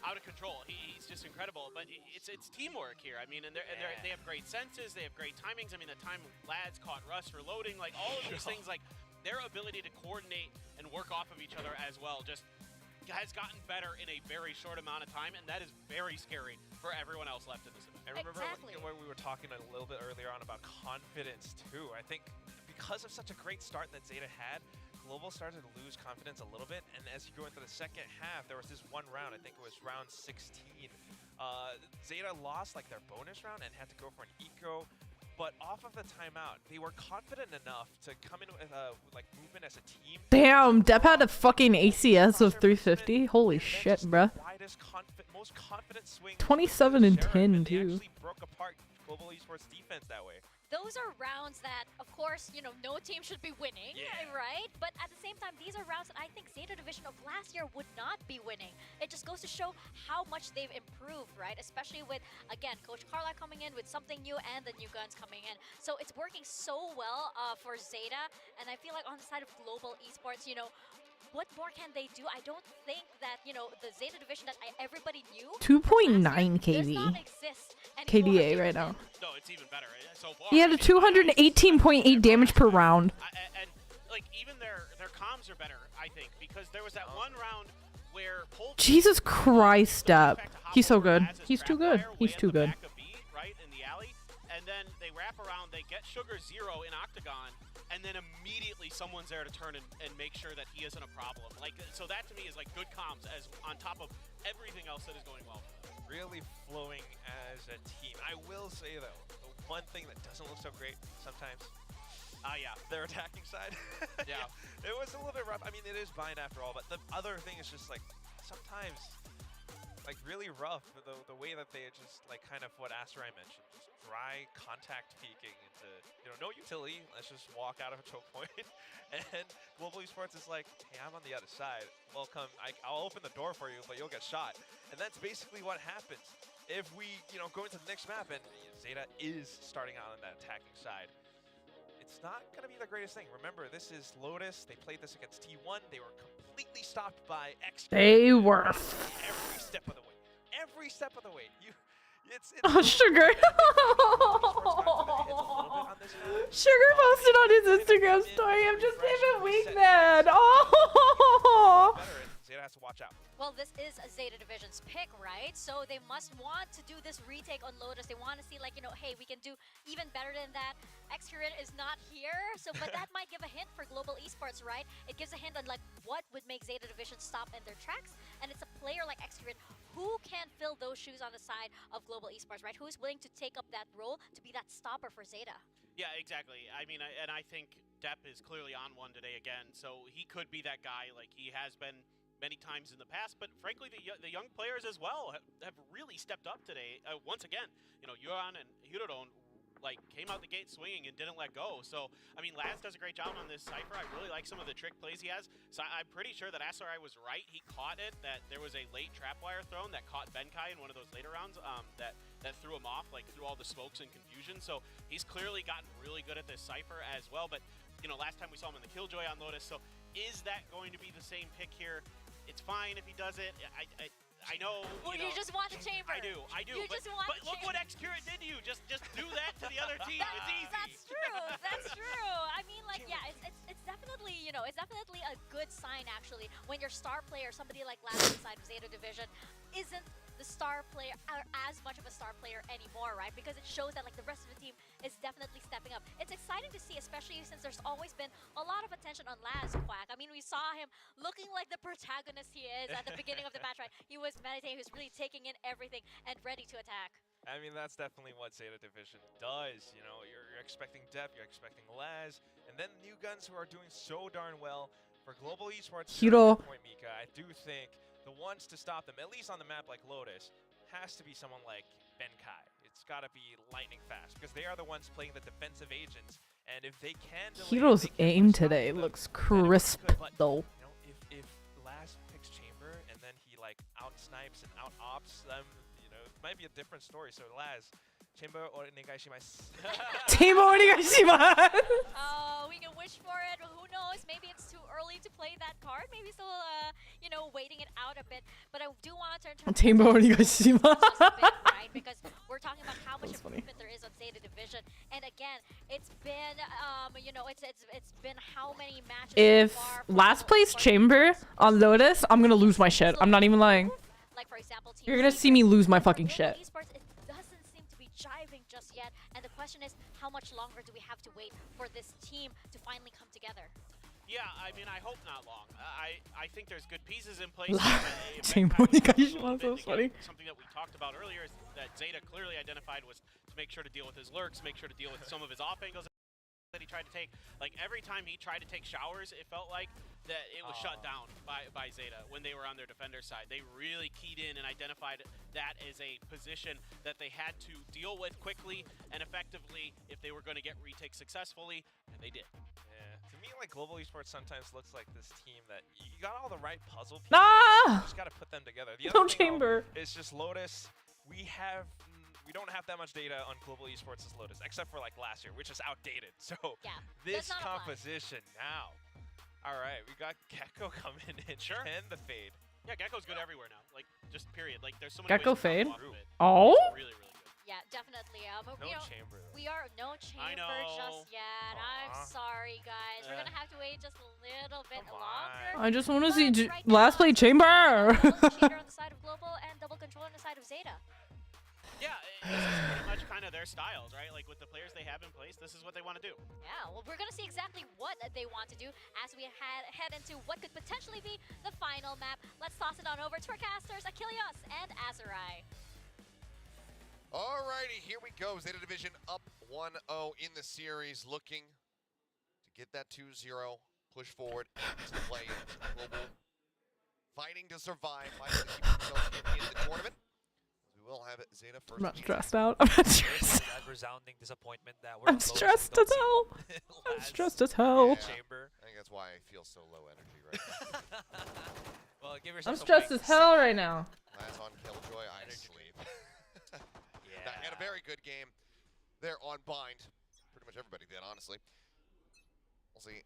out of control. He's just incredible, but it's teamwork here. I mean, and they have great senses, they have great timings. I mean, the time lads caught Russ reloading, like all of these things, like their ability to coordinate and work off of each other as well just has gotten better in a very short amount of time, and that is very scary for everyone else left in this event. I remember when we were talking a little bit earlier on about confidence too. I think because of such a great start that Zeta had, Global started to lose confidence a little bit, and as you go into the second half, there was this one round, I think it was round 16. Zeta lost like their bonus round and had to go for an eco, but off of the timeout, they were confident enough to come in with like movement as a team. Damn, Depp had a fucking ACS of 350. Holy shit, bruh. Most confident swing. 27 and 10 and they too. actually broke apart Global Esports defense that way. Those are rounds that, of course, you know, no team should be winning, right? But at the same time, these are rounds that I think Zeta Division of last year would not be winning. It just goes to show how much they've improved, right? Especially with, again, Coach Carla coming in with something new and the new guns coming in. So it's working so well for Zeta, and I feel like on the side of Global Esports, you know, what more can they do? I don't think that, you know, the Zeta Division that everybody knew 2.9 does KD. not exist KDA right now. No, it's even better so far. He had a 218.8 damage per round. And like even their comms are better, I think, because there was that one round where Jesus Christ, Depp. He's so good. He's too good. He's too good. Right in the alley, and then they wrap around, they get Sugar 0 in Octagon, and then immediately someone's there to turn and make sure that he isn't a problem. Like, so that to me is like good comms as on top of everything else that is going well. Really flowing as a team. I will say though, the one thing that doesn't look so great sometimes, yeah, their attacking side. Yeah. It was a little bit rough. I mean, it is bind after all, but the other thing is just like sometimes like really rough, the way that they just like kind of what Asterai mentioned, just dry contact peeking into, you know, no utility, let's just walk out of a choke point. And Global Esports is like, hey, I'm on the other side. Welcome, I'll open the door for you, but you'll get shot. And that's basically what happens. If we, you know, go into the next map and Zeta is starting out on that attacking side, it's not going to be the greatest thing. Remember, this is Lotus. They played this against T1. They were completely stopped by X. They were. Every step of the way. Every step of the way. It's Oh, Sugar. Sugar posted on his Instagram story. I'm just even weak, man. Oh. Zeta has to watch out. Well, this is a Zeta Division's pick, right? So they must want to do this retake on Lotus. They want to see, like, you know, hey, we can do even better than that. Xcurrent is not here, so but that might give a hint for Global Esports, right? It gives a hint on like what would make Zeta Division stop in their tracks, and it's a player like Xcurrent who can fill those shoes on the side of Global Esports, right? Who's willing to take up that role to be that stopper for Zeta? Yeah, exactly. I mean, and I think Depp is clearly on one today again, so he could be that guy like he has been many times in the past, but frankly, the young players as well have really stepped up today. Once again, you know, Yuan and Hirodon like came out the gate swinging and didn't let go. So, I mean, Laz does a great job on this Cypher. I really like some of the trick plays he has. So I'm pretty sure that SRI was right. He caught it, that there was a late trapwire thrown that caught Benkai in one of those later rounds that threw him off, like through all the smokes and confusion. So he's clearly gotten really good at this Cypher as well. But, you know, last time we saw him in the Killjoy on Lotus. So is that going to be the same pick here? It's fine if he does it. I know. Well, you just want the chamber. I do. You but just want the look what Xcurrent did to you. Just do that to the other team. It's easy. That's true. That's true. I mean, like, yeah, it's definitely, you know, it's definitely a good sign actually when your star player, somebody like last inside of Zeta Division, isn't the star player or as much of a star player anymore, right? Because it shows that like the rest of the team is definitely stepping up. It's exciting to see, especially since there's always been a lot of attention on Laz Quack. I mean, we saw him looking like the protagonist he is at the beginning of the match, right? He was meditating, he was really taking in everything and ready to attack. I mean, that's definitely what Zeta Division does. You know, you're expecting Depp, you're expecting Laz, and then new guns who are doing so darn well. For Global Esports, point, Mika, I do think the ones to stop them, at least on the map like Lotus, has to be someone like Benkai. It's got to be lightning fast because they are the ones playing the defensive agents, and if they can delay, Hero's aim today looks crisp, though. You know, if Laz picks Chamber and then he like out snipes and out ops them, you know, it might be a different story. So Laz, Chamber or Negaishimasu. Chamber or Negaishimasu. Oh, we can wish for it. Who knows? Maybe it's too early to play that card. Maybe still, you know, waiting it out a bit. But I do want to turn to Chamber or Negaishimasu. right? Because we're talking about how much improvement there is on Zeta Division, and again, it's been, you know, it's been how many matches? If last place Chamber on Lotus, I'm gonna lose my shit. I'm not even lying. Like for example, You're gonna see me lose my fucking shit. Esports, it doesn't seem to be jiving just yet, and the question is, how much longer do we have to wait for this team to finally come together? Yeah, I mean, I hope not long. I think there's good pieces in place. Chamber or Negaishimasu, so funny. Something that we talked about earlier is that Zeta clearly identified was to make sure to deal with his lurks, make sure to deal with some of his off angles that he tried to take. Like every time he tried to take showers, it felt like that it was shut down by Zeta when they were on their defender side. They really keyed in and identified that as a position that they had to deal with quickly and effectively if they were going to get retakes successfully, and they did. Yeah, to me, like Global Esports sometimes looks like this team that you got all the right puzzle pieces. Ah! You just got to put them together. The No other thing, Chamber. though, is just Lotus. We don't have that much data on Global Esports as Lotus, except for like last year, which is outdated. So yeah, this composition now. All right, we got Gecko coming in and the fade. Yeah, Gecko's good everywhere now. Like, just period. Like, there's so many Gecko ways to fade? come off of it. Oh? Really, really good. Yeah, definitely. No you know, Chamber, though. we are no chamber just yet. I'm sorry, guys. We're gonna have to wait just a little bit longer. I just want to see right last now, play Chamber. Double cheater on the side of Global and double control on the side of Zeta. Yeah, this is pretty much kind of their styles, right? Like with the players they have in place, this is what they want to do. Yeah, well, we're gonna see exactly what they want to do as we head into what could potentially be the final map. Let's toss it on over to our casters, Achilles and Azurai. Alrighty, here we go. Zeta Division up 1-0 in the series, looking to get that 2-0, push forward to the play. Global fighting to survive, fighting to keep themselves in the tournament. We will have it Zeta first. I'm not stressed out. I'm not stressed. That resounding disappointment that I'm stressed as hell. I'm stressed as hell. Yeah, Chamber. I think that's why I feel so low energy right now. Well, give I'm yourself some stressed as wings. hell right now. Last on Killjoy, I sleep. That had a very good game there on Bind. Pretty much everybody did, honestly. We'll see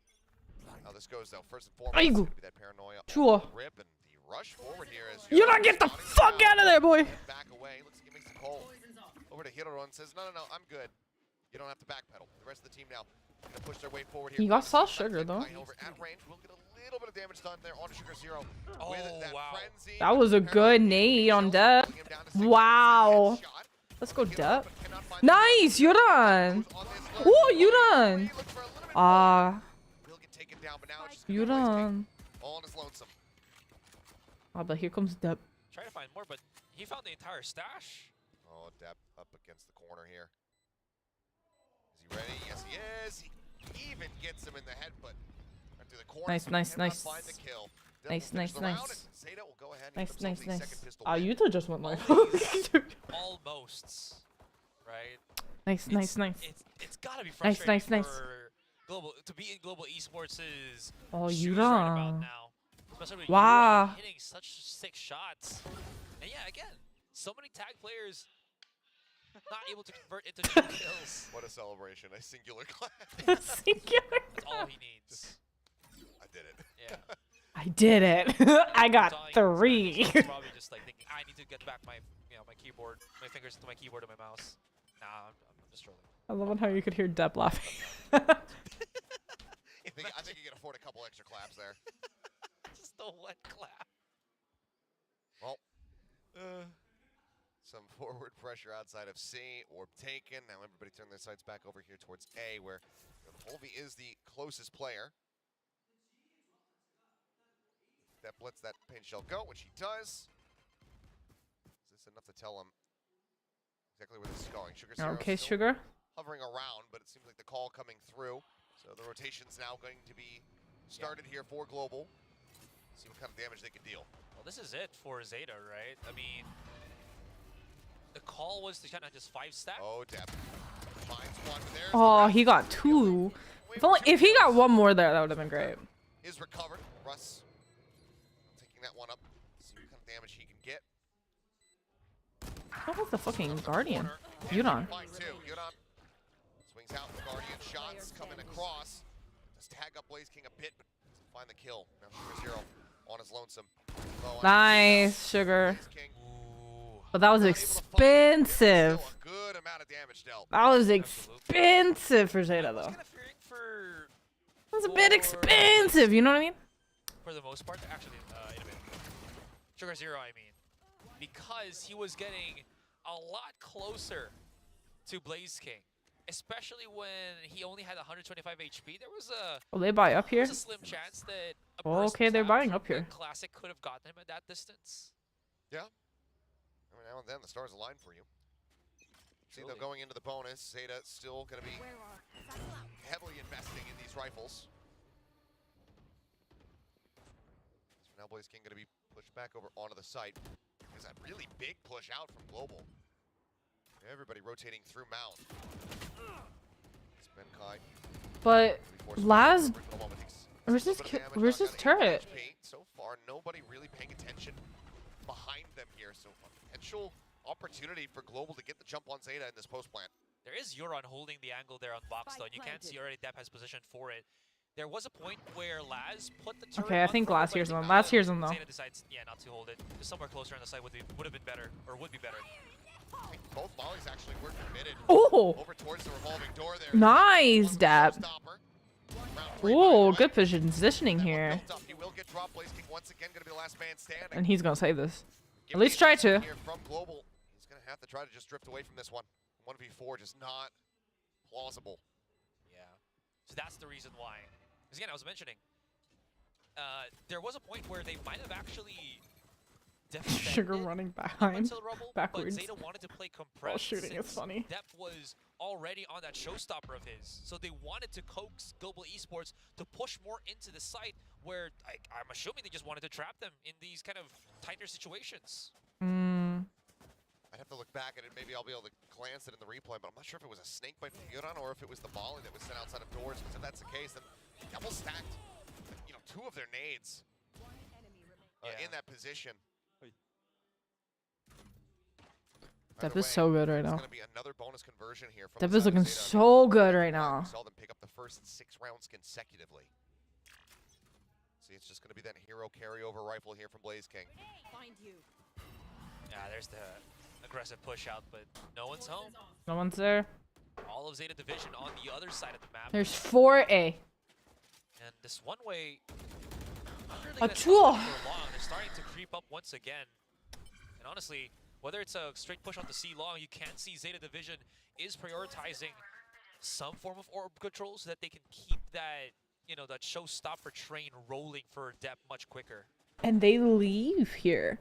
how this goes, though. First and foremost, it's going to be that paranoia on the rip and the rush forward here. As You don't get the fuck out of there, boy. Back away. Looks like he makes the call over to Hirodon. Says, no, I'm good. You don't have to backpedal. The rest of the team now Gonna push their way forward here. He got Saw Sugar though. Over at range. We'll get a little bit of damage done there on Sugar Zero. Oh, wow. Frenzy. That was a good nade on Depp. Wow. Let's go, Depp. Nice, Yuran. Oh, Yuran. Ah, Yuran. All on his lonesome. Ah, but here comes Depp. Trying to find more, but he found the entire stash. Oh, Depp up against the corner here. Is he ready? Yes, he is. He even gets him in the head, but into the corner. Nice, so nice, cannot nice. find the kill. Depp Nice, will finish nice, the round, nice. and Zeta will go ahead and Nice, get nice, themselves the nice. second pistol Ah, win. Yuta just went like. Almost, right? Nice, nice, nice. It's gotta be Nice, frustrating nice, nice. for global to be in global esports is Oh, shoes Yuta. right about now. Especially with Wow. Yuta hitting such sick shots. And yeah, again, so many tag players not able to convert into true kills. What a celebration. A singular clap. Singular. That's all he needs. I did it. Yeah. I did it. I got That's all he needs. 3. He's probably just like thinking, I need to get back my, my keyboard, my fingers to my keyboard and my mouse. Nah, I'm just trolling. I love how you could hear Depp laughing. I think you can afford a couple extra claps there. Just the one clap. Well, some forward pressure outside of C. Orb taken. Now everybody turn their sights back over here towards A, where Holvey is the closest player. That lets that paint shell go, which he does. Is this enough to tell him exactly where this is going? Sugar Zero Okay, still Sugar. hovering around, but it seems like the call coming through. So the rotation's now going to be started here for Global. See what kind of damage they can deal. Well, this is it for Zeta, right? I mean, the call was to kind of just 5-stack. Oh, Depp finds one. There's Oh, he got 2. If he got 1 more there, that would have been great. is recovered. Russ taking that one up. See what kind of damage he can get. What was the fucking Guardian? Yudan. Fight two. Yudan swings out the Guardian shots coming across. Just tag up Blaze King a bit, but doesn't find the kill. Now Sugar Zero on his lonesome. Oh, Nice, Sugar. Blaze King But that was not able to fight. expensive. Still a good amount of damage dealt. That was expensive for Zeta, I was though. kind of fearing for That was a bit expensive, you know what I mean? for the most part, actually, in a bit. Sugar Zero, I mean, because he was getting a lot closer to Blaze King, especially when he only had 125 HP. There was a Will they buy up here? there's a slim chance that a Oh, burst okay, they're tap buying from up here. the Classic could have gotten him at that distance. Yeah. Every now and then the stars align for you. See, though, Truly. going into the bonus, Zeta still going to be heavily investing in these rifles. So now Blaze King going to be pushed back over onto the site. There's that really big push out from Global. Everybody rotating through Mount. Spenkai. But Laz, where's Where's his turret? So far, nobody really paying attention behind them here. So potential opportunity for Global to get the jump on Zeta in this post plant. There is Euron holding the angle there on box though, and you can't see already Depp has position for it. There was a point where Laz put the turret Okay, I on think front, Laz but hears I think him. Laz now hears him, though. Zeta decides, yeah, not to hold it. Just somewhere closer on the side would have been better, or would be better. I think both volleys actually were committed. Oh! Over towards the revolving door there. Nice, One Depp. showstopper. Round three, by Oh, the good way. positioning That one here. built up. He will get dropped. Blaze King once again going to be the last man standing. And he's gonna save this. Give At least me try attention to. here from Global. He's going to have to try to just drift away from this one. 1v4 just not plausible. Yeah. So that's the reason why. Because again, I was mentioning, there was a point where they might have actually Sugar defended running up behind, until Rubble, backwards. but Zeta wanted to play While compressed shooting, it's since funny. Depp was already on that showstopper of his. So they wanted to coax Global Esports to push more into the site where I'm assuming they just wanted to trap them in these kind of tighter situations. I'd have to look back at it. Maybe I'll be able to glance it in the replay, but I'm not sure if it was a snake bite from Yuran or if it was the molly that was sent outside of doors. Because if that's the case, then double stacked, two of their nades in that position. Depp is so good right It's now. going to be another bonus conversion here from Depp the is side of looking Zeta. so good right now. We saw them pick up the first 6 rounds consecutively. See, it's just going to be that hero carryover rifle here from Blaze King. Find you. Yeah, there's the aggressive push out, but no one's home. No one's there. All all of Zeta Division on the other side of the map. There's 4A. And this one way, not really A gonna stop tool. them for long. They're starting to creep up once again. And honestly, whether it's a straight push off the C long, you can see Zeta Division is prioritizing some form of orb control so that they can keep that, you know, that showstopper train rolling for depth much quicker. And they leave here.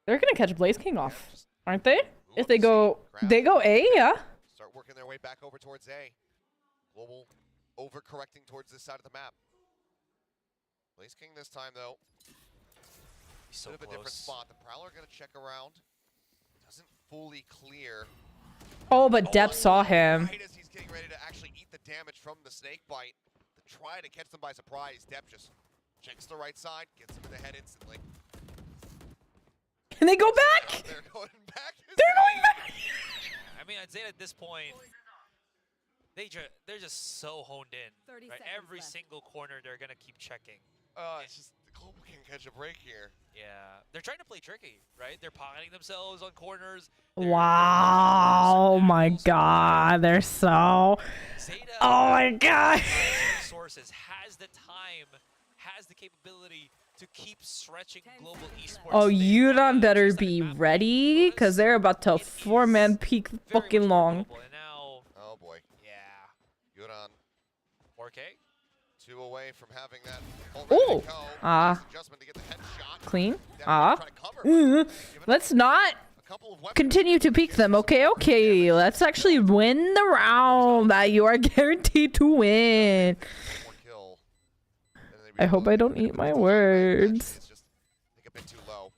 They're gonna catch Blaze King off, aren't they? If they go A, yeah. Start working their way back over towards A. Global overcorrecting towards this side of the map. Blaze King this time, though. He's so Bit of a close. different spot. The Prowler gonna check around. Doesn't fully clear. Oh, but Depp saw him. Right as he's getting ready to actually eat the damage from the snake bite, to try to catch them by surprise, Depp just checks the right side, gets him in the head instantly. Can they go back? They're going back. They're going back. I mean, I'd say at this point, they're just so honed in. 30 Right? seconds Every left. single corner, they're gonna keep checking. It's just the Global can catch a break here. Yeah, they're trying to play tricky, right? They're pocketing themselves on corners. Wow, oh my god, they're so... Zeta, Oh my god. Resources has the time, has the capability to keep stretching global esports. Oh, They Yudon better set a be map ready, because they're about to 4-man peak very fucking much long. doable. And now, Oh boy. yeah, Yudon 4K. 2 away from having that. Oh, Adjustment to get the headshot. clean. Try to cover, Let's not a couple of weapons. continue to peek them. Okay, okay. Let's actually win the round that you are guaranteed to win. One kill. I hope I don't eat my words. It's just, I think, a bit too low.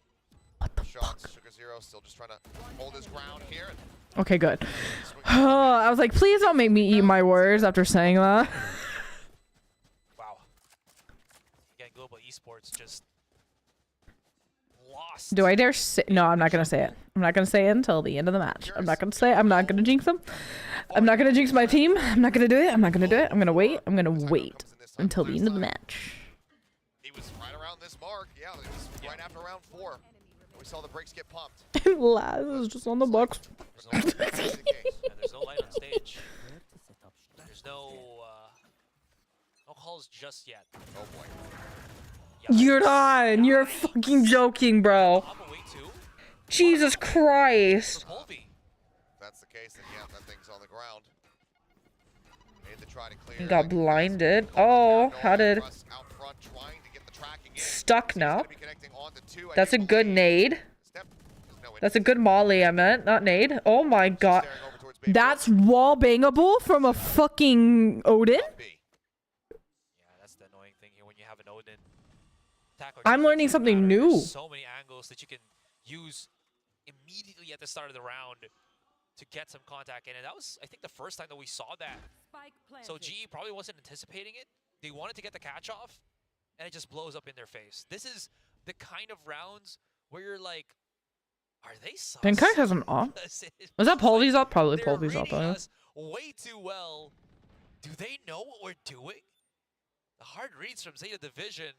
What the Shots. Sugar Zero still just trying to hold his ground here. Okay, good. I was like, please don't make me eat my words after saying that. Wow. Again, global esports just lost. Do I dare say? No, I'm not gonna say it. I'm not gonna say it until the end of the match. I'm not gonna say it. I'm not gonna jinx them. I'm not gonna jinx my team. I'm not gonna do it. I'm not gonna do it. I'm gonna wait. I'm gonna wait until the end of the match. He was right around this mark. Yeah, it was right after round 4. We saw the brakes get pumped. Laz is just on the box. There's no, there's no light on stage. There's no calls just yet. Oh boy. You're done. You're fucking joking, bro. Top away too. Jesus Christ. For Colby. If that's the case, then yeah, that thing's on the ground. Made the try to clear. He got blinded. Oh, how did... Russ out front trying to get the tracking in. Stuck now. Gonna be connecting on the 2. That's a good nade. That's a good molly, I meant, not nade. Oh my god. That's wall bangable from a fucking Odin? Yeah, that's the annoying thing here when you have an Odin. Tackle I'm learning something new. There's so many angles that you can use immediately at the start of the round to get some contact in. And that was, I think, the first time that we saw that. So GE probably wasn't anticipating it. They wanted to get the catch off, and it just blows up in their face. This is the kind of rounds where you're like, are they sus? Benkai has an off. Was that Polvy's up? Probably Polvy's up. Us way too well. Do they know what we're doing? The hard reads from Zeta Division.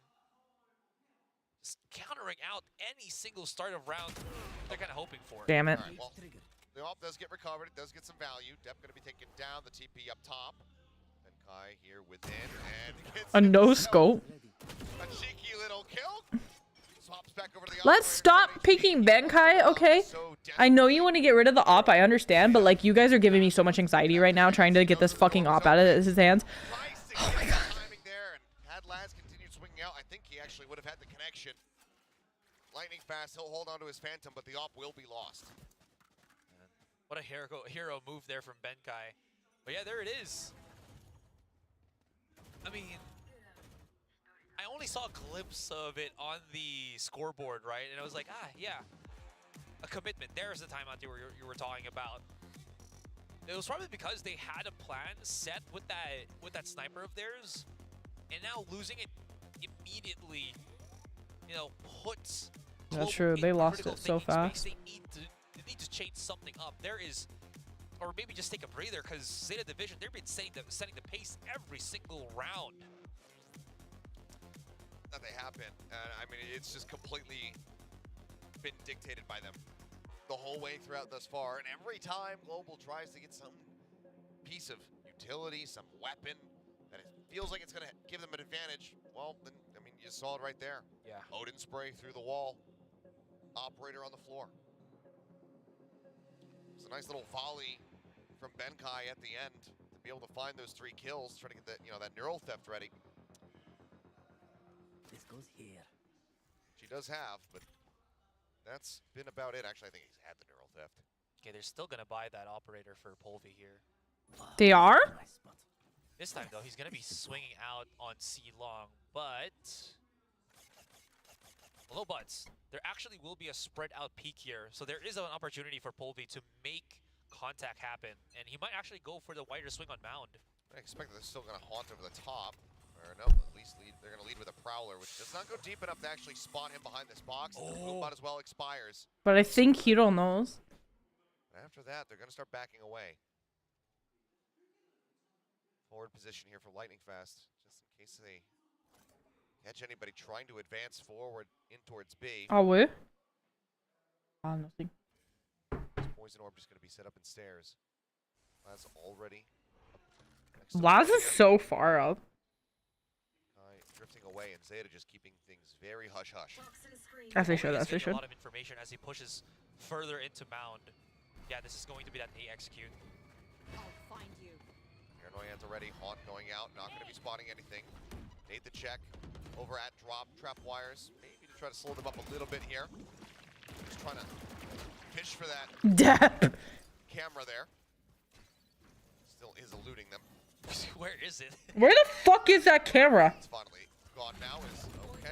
Just countering out any single start of round they're kind of hoping for. Damn it. All right, well, the off does get recovered. It does get some value. Depp going to be taking down the TP up top. And Kai here within. And gets A no scope. a cheeky little kill. Swaps back over to the Let's stop picking Benkai, okay? I know you want to get rid of the op, I understand, but like you guys are giving me so much anxiety right now trying to get this fucking op out of his hands. Oh my god. Timing there, and had Laz continued swinging out, I think he actually would have had the connection. Lightning fast, he'll hold on to his Phantom, but the op will be lost. What a hero move there from Benkai. But yeah, there it is. I mean, I only saw a glimpse of it on the scoreboard, right? And I was like, ah, yeah, a commitment. There's the timeout you were talking about. It was probably because they had a plan set with that sniper of theirs, and now losing it immediately, you know, puts. That's true. They lost it so fast. They need to change something up. There is, or maybe just take a breather, because Zeta Division, they've been setting the pace every single round. That they have been. I mean, it's just completely been dictated by them the whole way throughout thus far. And every time Global tries to get some piece of utility, some weapon that it feels like it's going to give them an advantage, well, then, I mean, you saw it right there. Yeah. Odin spray through the wall. Operator on the floor. It's a nice little volley from Benkai at the end to be able to find those 3 kills, try to get that, that neural theft ready. This goes here. She does have, but that's been about it. Actually, I think he's had the neural theft. Okay, they're still gonna buy that operator for Polvi here. They are? Nice spot. This time though, he's gonna be swinging out on C long, but no buts. There actually will be a spread out peak here, so there is an opportunity for Polvi to make contact happen, and he might actually go for the wider swing on mound. I expect that they're still going to haunt over the top. Or no, at least they're going to lead with a Prowler, which does not go deep enough to actually spot him behind this box. The Moombot as well expires. But I think Hiro knows. After that, they're going to start backing away. Forward position here for Lightning Fast, just in case they catch anybody trying to advance forward in towards B. Ah ouais? Ah, nothing. This Poison Orb is going to be set up in stairs. Laz already up next to Laz is here. so far up. Drifting away, and Zeta just keeping things very hush-hush. As they should, Polvi is as they getting should. a lot of information as he pushes further into mound. Yeah, this is going to be that A execute. I'll find you. Paranoia's already. Haunt going out, not going to be spotting anything. Made the check over at drop, trap wires. Maybe to try to slow them up a little bit here. Just trying to fish for that Dep. camera there. Still is eluding them. Where is it? Where the fuck is that camera? It's finally gone now. Is okay.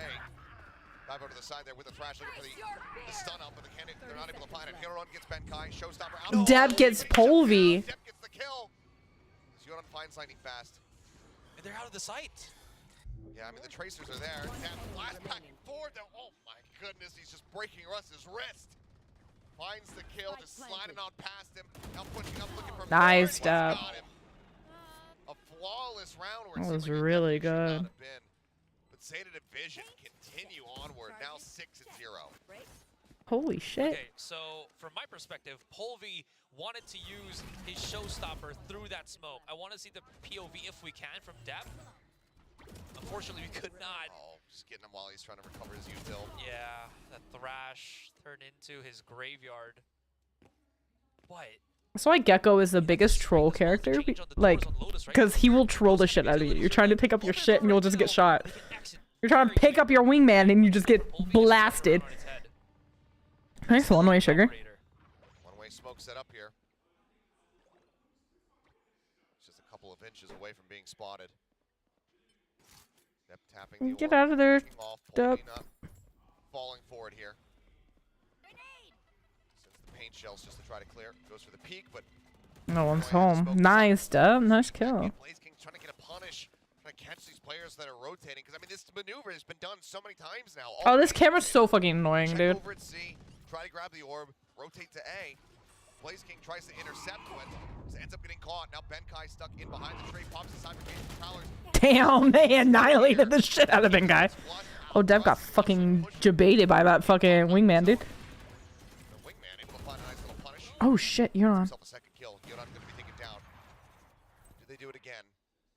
Dive over to the side there with the thrash looking for the stun up, but they're not able to find it. Hero gets Benkai. Showstopper out. Deb gets Polvi. Deb gets the kill. Yoran finds Lightning Fast. And they're out of the sight. Yeah, I mean, the tracers are there. Deb blast back and forth. Oh my goodness, he's just breaking Russ's wrist. Finds the kill, just sliding on past him. Now pushing up, looking for Nice Baron. Deb. Got him. A flawless round where it That seemed was like it really definitely should good. not have been. But Zeta Division continue onward, now 6-0. Holy shit. Okay, so from my perspective, Polvi wanted to use his showstopper through that smoke. I want to see the POV if we can from depth. Unfortunately, we could not. Oh, just getting him while he's trying to recover his util. Yeah, that thrash turned into his graveyard. But That's why Gecko is the biggest troll character. Like, because he will troll the shit out of you. You're trying to pick up your shit and you'll just get shot. You're trying to pick up your wingman and you just get blasted. Nice one-way sugar. One-way smoke set up here. It's just a couple of inches away from being spotted. Dep tapping the Get orb, out of there, backing off, Dep. Polvi not falling forward here. Sends the paint shells just to try to clear. Goes for the peak, but No one's home. Nice, Deb. Nice kill. Blaze King's trying to get a punish, trying to catch these players that are rotating. Because I mean, this maneuver has been done so many times now. Oh, this camera's so fucking annoying, Check dude. over at C, try to grab the orb, rotate to A. Blaze King tries to intercept with, ends up getting caught. Now Benkai stuck in behind the tree, pops aside for Prowlers. Damn, they annihilated the shit out of that guy. Oh, Dev got fucking debated by that fucking wingman, dude. The wingman able to find a nice little punish. Oh shit, you're on. Himself a second kill. Yoran going to be taken down. Did they do it again?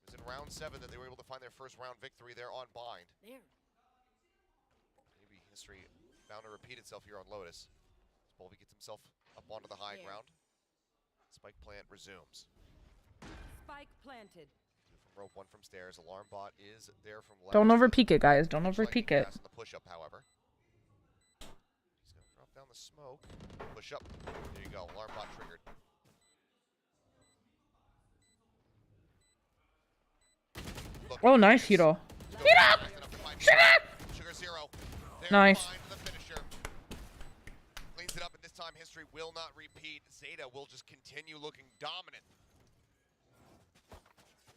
It was in round 7 that they were able to find their first round victory there on Bind. There. Maybe history bound to repeat itself here on Lotus. Polvi gets himself up onto the high ground. Spike plant resumes. Spike planted. 2 from rope, 1 from stairs. Alarm bot is there from left. Don't overpeak it, guys. Don't overpeak it. The push up, however. He's going to drop down the smoke. Push up. There you go. Alarm bot triggered. Look, Oh, nice, Hiro. Hiro! Sugar zero. There Nice. to find the finisher. Cleans it up, and this time history will not repeat. Zeta will just continue looking dominant.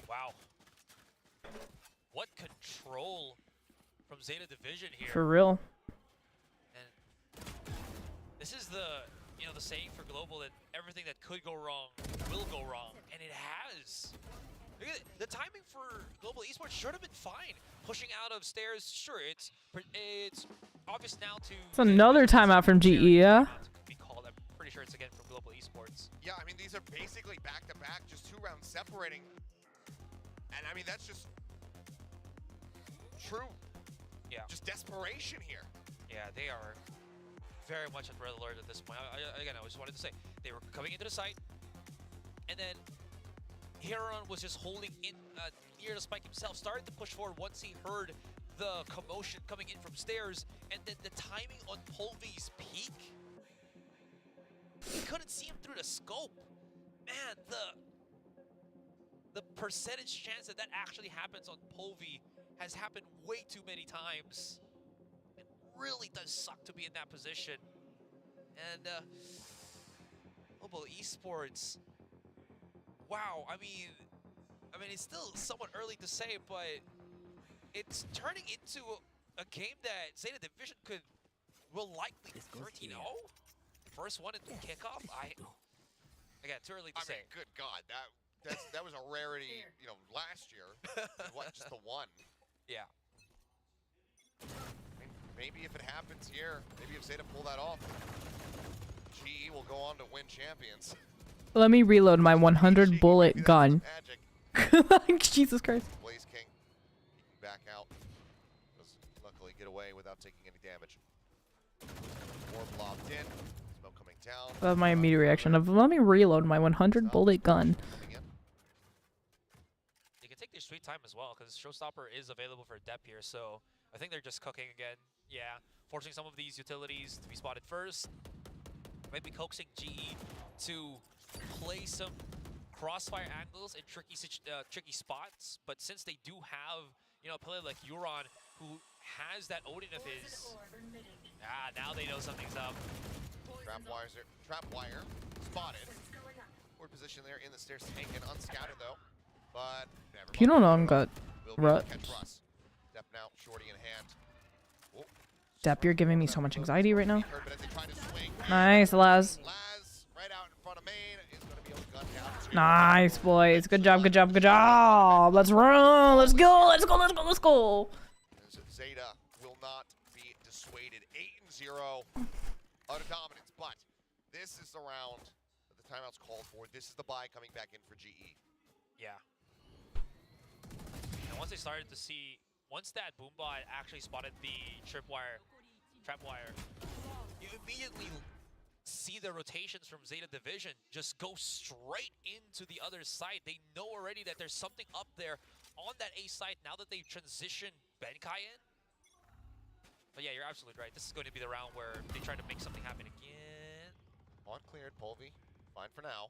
wow. What control from Zeta Division here. For real. And this is the saying for Global that everything that could go wrong will go wrong, and it has. Look at it. The timing for Global Esports should have been fine. Pushing out of stairs, sure, it's obvious now to. It's another timeout from GE, yeah? Be called. I'm pretty sure it's again from Global Esports. Yeah, I mean, these are basically back-to-back, just 2 rounds separating. And I mean, that's just true. Yeah. Just desperation here. Yeah, they are very much at red alert at this point. Again, I just wanted to say, they were coming into the site, and then Heron was just holding in near the spike himself, started to push forward once he heard the commotion coming in from stairs, and then the timing on Polvi's peak. He couldn't see him through the scope. Man, the percentage chance that that actually happens on Polvi has happened way too many times. It really does suck to be in that position. And Global Esports, wow, I mean it's still somewhat early to say, but it's turning into a game that ZETA Division will likely 13-0. First one in kickoff. Again, too early to say. I mean, good God, that was a rarity, you know, last year. What, just the one? Yeah. I mean, maybe if it happens here, maybe if ZETA pull that off, GE will go on to win champions. Let me reload my 100 bullet gun. Jesus Christ. Blaze King, he can back out. Does luckily get away without taking any damage. Orb lobbed in. Smoke coming down. That's my immediate reaction of, let me reload my 100 bullet gun. They can take their sweet time as well, because Showstopper is available for depth here, so I think they're just cooking again. Yeah, forcing some of these utilities to be spotted first. Maybe coaxing GE to play some crossfire angles in tricky spots, but since they do have, you know, a player like Euron who has that Odin of his, now they know something's up. Trap wire spotted. Forward position there in the stairs, taken unscattered though, but never mind. You don't know I'm got rut. Step now, shorty in hand. Oh. Depp, you're giving me so much anxiety right now. Nice, Laz. Right out in front of main is going to be able to gun down. Nice, boys. Good job, good job, good job. Let's run. Let's go. Let's go. Let's go. Let's go. ZETA will not be dissuaded. 8-0 utter dominance, but this is the round that the timeout's called for. This is the buy coming back in for GE. Yeah. And once they started to see, once that Boombot actually spotted the trap wire, you immediately see the rotations from ZETA Division just go straight into the other side. They know already that there's something up there on that A side now that they've transitioned Benkai in. But yeah, you're absolutely right. This is going to be the round where they try to make something happen again. On cleared, Polvi. Fine for now.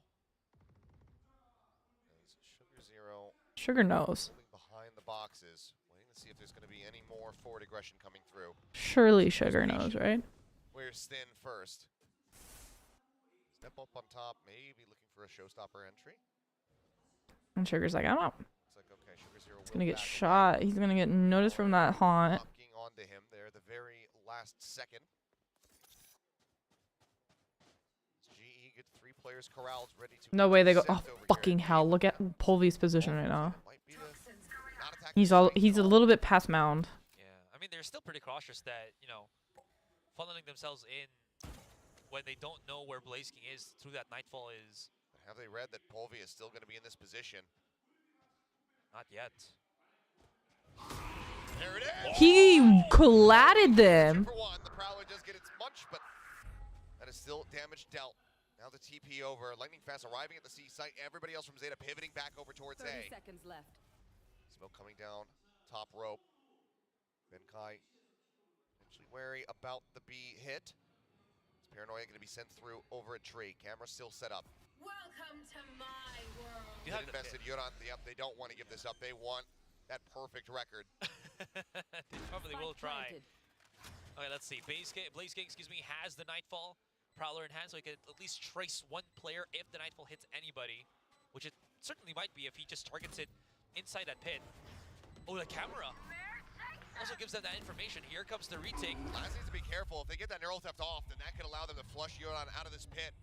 Sugar Zero. Sugar knows. Behind the boxes, waiting to see if there's going to be any more forward aggression coming through. Surely Sugar knows, right? Where's Thin first? Step up on top, maybe looking for a showstopper entry. And Sugar's like, I'm out. It's like, okay, Sugar Zero He's gonna get shot. He's gonna get noticed from that haunt. Knocking onto him there the very last second. GE get 3 players corralled, ready to. No way they go. Oh fucking hell! Look at Polvi's position right now. He's a little bit past mound. Yeah, I mean they're still pretty cautious that, you know, funneling themselves in when they don't know where Blaze King is through that Nightfall is. Have they read that Polvi is still going to be in this position? Not yet. There it is. He collided them. For one, the Prowler does get its munch, but that is still damage dealt. Now the TP over. Lightning Fast arriving at the C site. Everybody else from ZETA pivoting back over towards 30 A. seconds left. Smoke coming down, top rope. Benkai potentially wary about the B hit. Is Paranoia going to be sent through over a tree? Camera still set up. Welcome to my world. You They have invested Yuran. Yep, they don't want to give this up. They want that perfect record. They probably will try. Okay, let's see. Blaze King, excuse me, has the Nightfall Prowler in hand, so he can at least trace one player if the Nightfall hits anybody, which it certainly might be if he just targets it inside that pit. Oh, the camera also gives them that information. Here comes the retake. Laz needs to be careful. If they get that neural theft off, then that could allow them to flush Yuran out of this pit.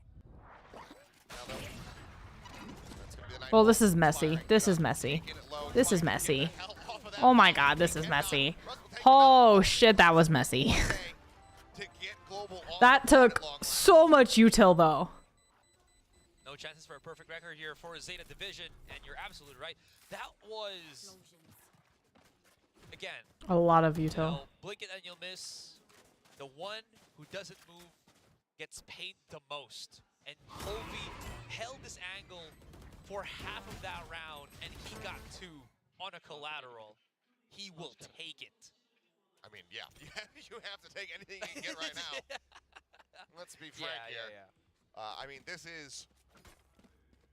Well, this is messy. This is messy. This is messy. Oh my god, this is messy. Oh shit, that was messy. That took So much util though. No chances for a perfect record here for Zeta Division, and you're absolutely right. That was, again, A lot of you util. know, blink it and you'll miss. The one who doesn't move gets paid the most. And Colby held this angle for half of that round, and he got 2 on a collateral. He will take it. I mean, yeah, you have to take anything you can get right now. Let's be frank here. I mean, this is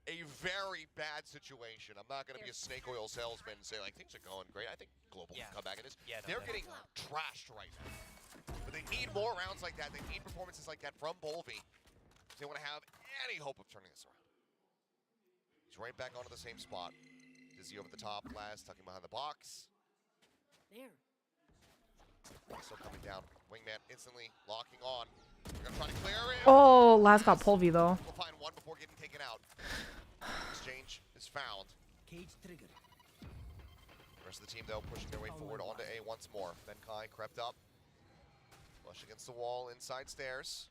a very bad situation. I'm not going to be a snake oil salesman and say, like, things are going great. I think Global can come back in this. Yeah, no, They're getting trashed right now. But they need more rounds like that. They need performances like that from Bolby if they want to have any hope of turning this around. He's right back onto the same spot. Dizzy over the top, Laz tucking behind the box. There. Also coming down. Wingman instantly locking on. We're going to try to clear it. Oh, Laz got Pulvy though. We'll find one before getting taken out. Exchange is found. Cage trigger. The rest of the team, though, pushing their way forward onto A once more. Benkai crept up. Flush against the wall, inside stairs.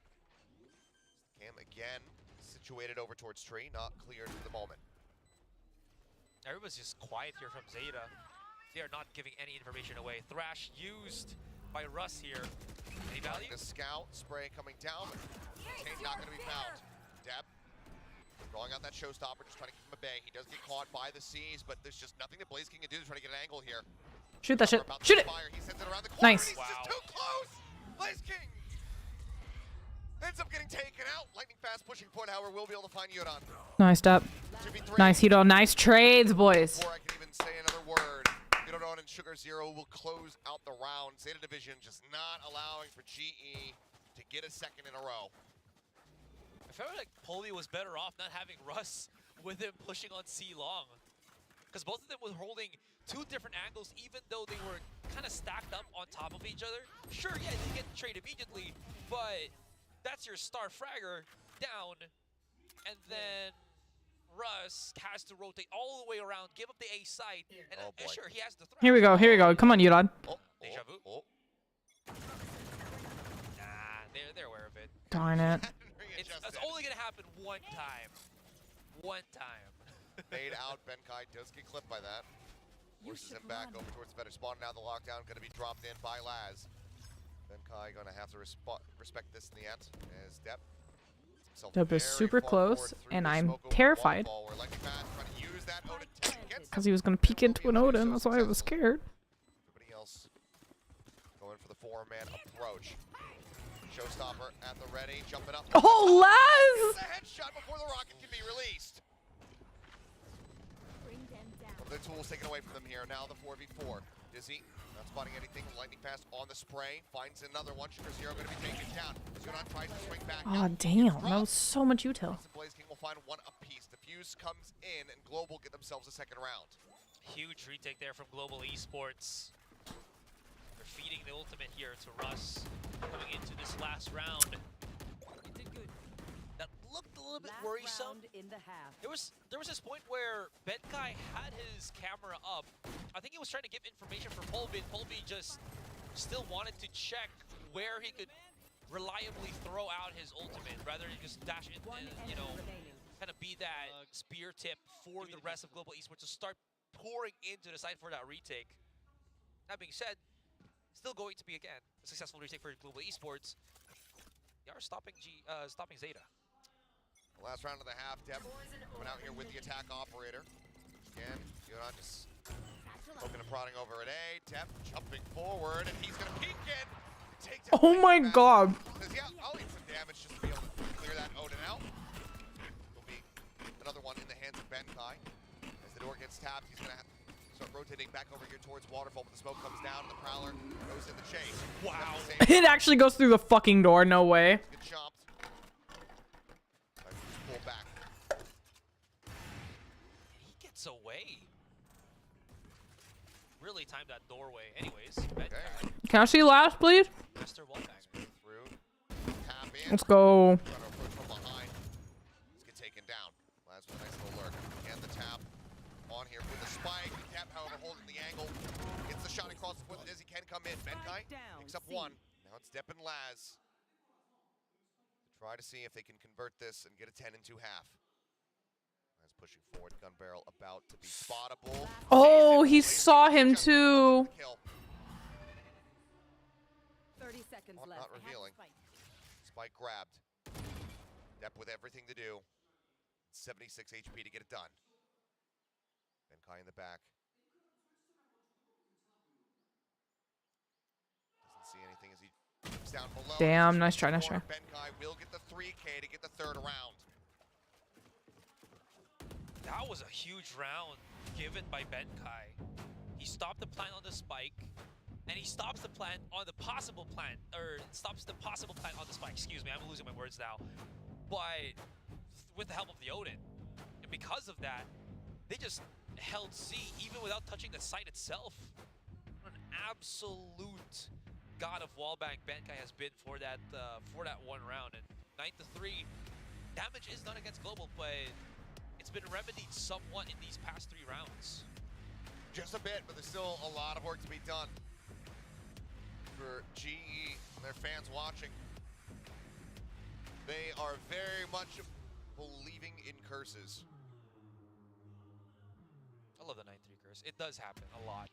Cam again situated over towards tree, not cleared for the moment. Everybody's just quiet here from Zeta. They are not giving any information away. Thrash used by Russ here. Any value? The scout spray coming down. Kane not going to be found. Deb drawing out that showstopper, just trying to keep him at bay. He does get caught by the C's, but there's just nothing that Blaze King can do to try to get an angle here. Shoot that shit. About to Shoot it. fire. He sends it around the corner. Nice. He's just too close. Blaze King ends up getting taken out. Lightning fast pushing point, however, will be able to find Yodan. Nice step. 2v3. Nice Hito. Nice trades, boys. Before I can even say another word, Yodan and Sugar Zero will close out the round. Zeta Division just not allowing for GE to get a second in a row. I felt like Poli was better off not having Russ with him pushing on C long. Because both of them were holding 2 different angles, even though they were kind of stacked up on top of each other. Sure, yeah, they get the trade immediately, but that's your star fragger down. And then Russ has to rotate all the way around, give up the A site, and sure, he has the threat. Here we go. Here we go. Come on, Yudon. Deja vu. Nah, they're aware of it. Darn it. It's only gonna happen one time. One time. Made out. Benkai does get clipped by that. Forces him back over towards the better spawn. Now the lockdown going to be dropped in by Laz. Benkai going to have to respect this in the end as Depp. Deb is super close, and I'm terrified. Because he was going to peek into an Odin, that's why I was scared. Everybody else going for the 4-man approach. Showstopper at the ready, jumping up. Oh, Laz! The headshot before the rocket can be released. One of the tools taken away from them here. Now the 4v4. Dizzy not spotting anything. Lightning fast on the spray. Finds another one. Sugar Zero going to be taken down. Zunan tries to swing back. Oh, damn. That was so much util. Blaze King will find one apiece. The fuse comes in, and Global get themselves a second round. Huge retake there from Global Esports. They're feeding the ultimate here to Russ coming into this last round. He did good. That looked a little bit worrisome. In the half. There was this point where Benkai had his camera up. I think he was trying to give information for Polby. Polby just still wanted to check where he could reliably throw out his ultimate rather than just dash in and, you know, kind of be that spear tip for the rest of Global Esports to start pouring into the site for that retake. That being said, still going to be, again, a successful retake for Global Esports. They are stopping Zeta. The last round of the half, Deb coming out here with the attack operator. Again, Yodan just poking and prodding over at A. Deb jumping forward, and he's going to peek in. Take down Oh my god. says, yeah, I'll need some damage just to be able to clear that Odin out. Will be another one in the hands of Benkai. As the door gets tapped, he's going to have to start rotating back over here towards Waterfall, but the smoke comes down, and the Prowler goes in the chase. Wow. It actually goes through the fucking door. No way. Get chopped. Pull back. He gets away. Really timed that doorway. Anyways, Benkai. Can I see last, please? Master wallbang. Through. Tap in. Let's go. Trying to approach from behind. Let's get taken down. Last with a nice little lurk. And the tap on here with the spike. Tap, however, holding the angle. Gets the shot across the foot. Dizzy can come in. Benkai picks up one. Now it's Depp and Laz. Try to see if they can convert this and get a 10 in 2 half. As pushing forward, gun barrel about to be spottable. Oh, he saw him too. 30 seconds left. Not revealing. Spike grabbed. Depp with everything to do. 76 HP to get it done. Benkai in the back. Doesn't see anything as he moves down below. Damn, nice try, nice try. Benkai will get the 3K to get the third round. That was a huge round given by Benkai. He stopped the plant on the spike, and he stops the plant on the possible plant, or stops the possible plant on the spike. Excuse me, I'm losing my words now. But with the help of the Odin, and because of that, they just held C even without touching the site itself. An absolute god of wallbang Benkai has been for that one round. And 9-3, damage is done against Global, but it's been remedied somewhat in these past 3 rounds. Just a bit, but there's still a lot of work to be done for GE and their fans watching. They are very much believing in curses. I love the 9-3 curse. It does happen a lot.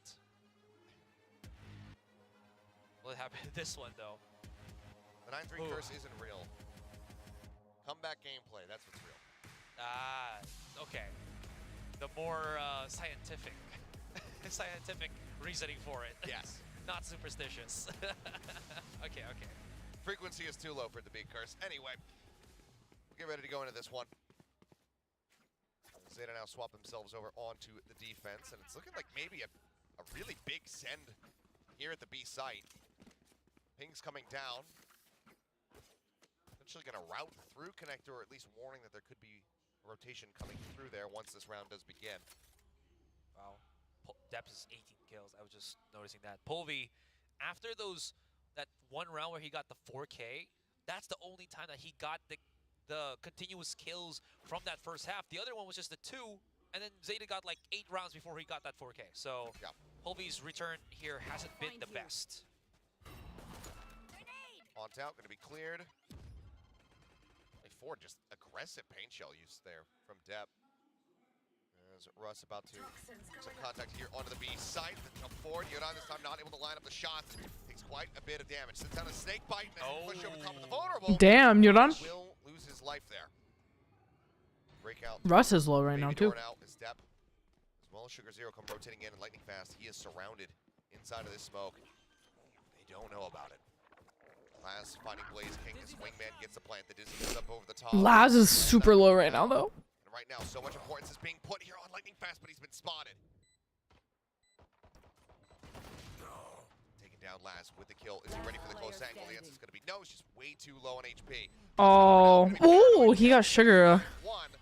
Will it happen this one, though? The 9-3 curse isn't real. Comeback gameplay, that's what's real. Ah, okay. The more scientific reasoning for it. Yes. Not superstitious. Okay. Frequency is too low for it to be a curse. Anyway, we'll get ready to go into this one. Zeta now swap themselves over onto the defense, and it's looking like maybe a really big send here at the B site. Ping's coming down. Essentially going to route through connector, or at least warning that there could be a rotation coming through there once this round does begin. Wow. Depth is 18 kills. I was just noticing that. Polvi, after that one round where he got the 4K, that's the only time that he got the continuous kills from that first half. The other one was just the 2, and then Zeta got like 8 rounds before he got that 4K. So yeah. Polvi's return here hasn't been the best. On out, going to be cleared. A 4, just aggressive paint shell use there from Depp. As Russ about to some contact here onto the B site. The jump forward. Yodan this time not able to line up the shots. Takes quite a bit of damage. Sits down a snake bite and push over top of the vulnerable. Damn, Yodan. Will lose his life there. Breakout. Russ is low right now too. Out is Depp. As well as Sugar Zero come rotating in and lightning fast. He is surrounded inside of this smoke. They don't know about it. Laz finding Blaze King as Wingman gets the plant. The Dizzy goes up over the top. Laz is super low right now though. Right now, so much importance is being put here on Lightning Fast, but he's been spotted. Taking down Laz with the kill. Is he ready for the close angle? The answer is going to be no. She's way too low on HP. Oh, he got Sugar. One,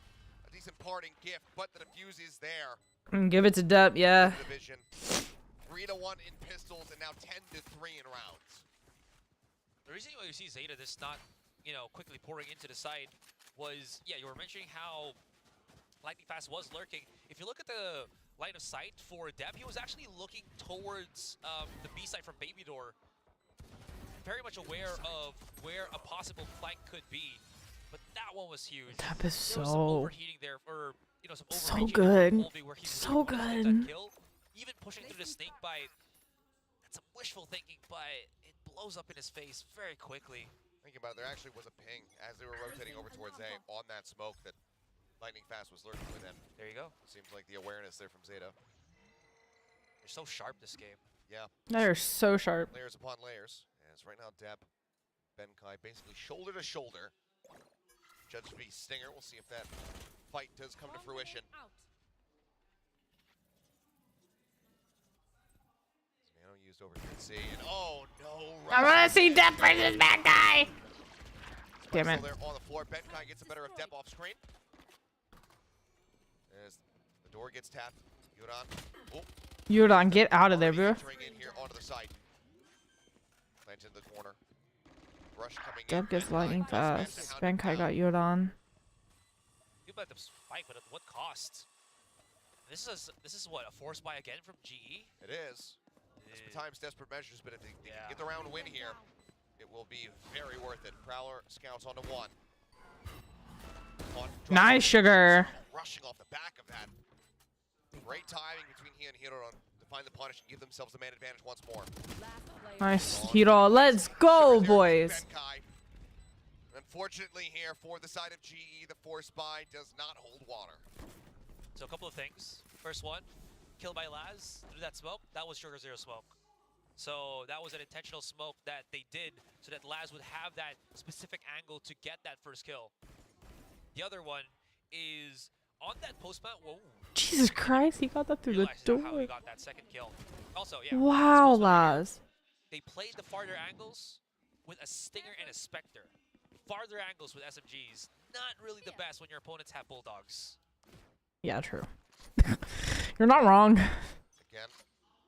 a decent parting gift, but the defuse is there. Give it to Depp, yeah. Division 3-1 in pistols, and now 10-3 in rounds. The reason why you see Zeta this not, quickly pouring into the side was, you were mentioning how Lightning Fast was lurking. If you look at the line of sight for Depp, he was actually looking towards the B side from Baby Door, very much aware of where a possible flank could be. But that one was huge. Depp is there was some overheating there, or some so overreaching good. where he So really good. that kill. Even pushing through the snake bite. That's some wishful thinking, but it blows up in his face very quickly. Thinking about it, there actually was a ping as they were rotating over towards A on that smoke that Lightning Fast was lurking within. There you go. Seems like the awareness there from Zeta. They're so sharp this game. Yeah. They're so sharp. Layers upon layers. As right now, Depp, Benkai basically shoulder to shoulder. Judge v. Stinger. We'll see if that fight does come to fruition. Nano used over here at C, and oh no! I want to see Depp versus Benkai. Damn it! There on the floor, Benkai gets the better of Depp off screen. As the door gets tapped, Yodan. Oh. Yodan, get out of there, bro. Entering in here onto the side. Plant in the corner. Rush coming Depp in. gets lightning fast. Benkai got Yodan. You bet the spike, but at what cost? This is what, a force buy again from GE? It is. Times desperate measures, but if they can get the round win here, it will be very worth it. Prowler scouts onto one. Nice, Sugar. Rushing off the back of that. Great timing between he and Hiroron to find the punish and give themselves the man advantage once more. Nice, Hiro. Let's go, boys. Unfortunately here for the side of GE, the force buy does not hold water. So a couple of things. First one, kill by Laz through that smoke. That was Sugar Zero smoke. So that was an intentional smoke that they did so that Laz would have that specific angle to get that first kill. The other one is on that post-plant. Whoa. Jesus Christ, he got that through the How door. he got that second kill. Also, yeah. Wow, Laz. They played the farther angles with a Stinger and a Spectre. Farther angles with SMGs, not really the best when your opponents have Bulldogs. Yeah, true. You're not wrong. Again,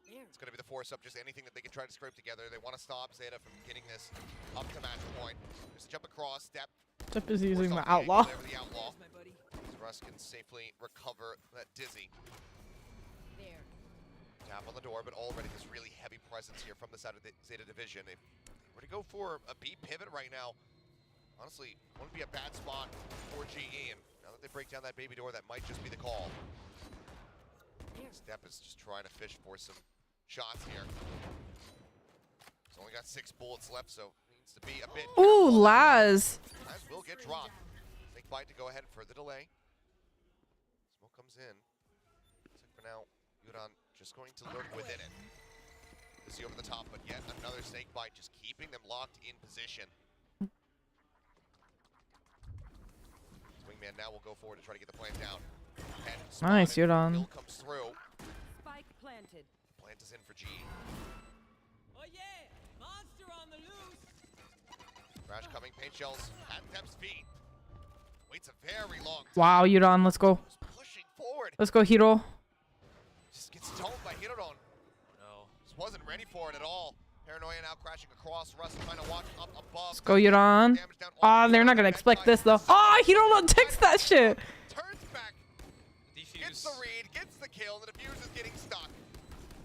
it's going to be the force up, just anything that they can try to scrape together. They want to stop ZETA from getting this up to match point. There's a jump across, step. Step is using the outlaw. The outlaw. Russ can safely recover that dizzy. Tap on the door, but already this really heavy presence here from the side of the ZETA division. If they were to go for a B pivot right now, honestly, wouldn't be a bad spot for GE. And now that they break down that baby door, that might just be the call. Step is just trying to fish for some shots here. He's only got 6 bullets left, so needs to be a bit. Ooh, Laz. Laz will get dropped. Snake bite to go ahead for the delay. Smoke comes in. Looks like for now, Yuran just going to lurk within it. To see over the top, but yet another snake bite, just keeping them locked in position. Wingman now will go forward to try to get the plant down. Nice, Yuran. Bill comes through. Spike planted. Plant is in for G. Oh yeah, monster on the loose. Crash coming, paint shells at Dep's feet. Waits a very long time. Wow, Yuran, let's go. Pushing forward. Let's go, Hiro. Just gets stoned by Hiroron. No. Just wasn't ready for it at all. Paranoia now crashing across. Russ trying to watch up above. Let's go, Yuran. Ah, they're not gonna expect this though. Ah, Hiro takes that shit. Turns back. Defuse. Gets the read, gets the kill. The defuse is getting stuck.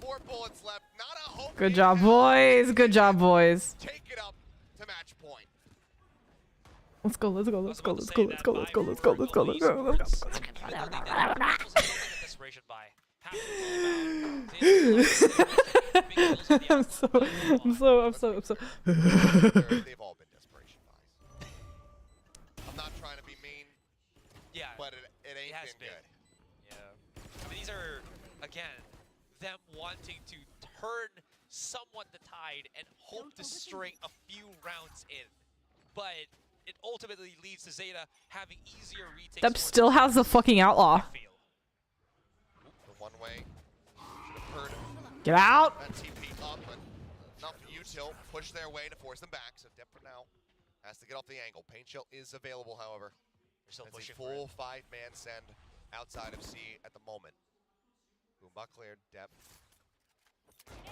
4 bullets left. Not a hope. Good job, boys. Good job, boys. Take it up to match point. Let's go, let's go, let's go, let's go, let's go, let's go, let's go, let's go, let's go, let's go. Desperation buy. I'm so They've all been desperation buys. I'm not trying to be mean. Yeah. But it ain't has been good. Yeah. I mean, these are, again, them wanting to turn somewhat the tide and hope to string a few rounds in. But it ultimately leads to ZETA having easier retakes. Dep still has the fucking outlaw. The one way. Should have heard Get out. that TP up, but enough util push their way to force them back. So Dep for now has to get off the angle. Paint shell is available, however. They're still It's a pushing full 5-man send outside of C at the moment. Boomba cleared. Dep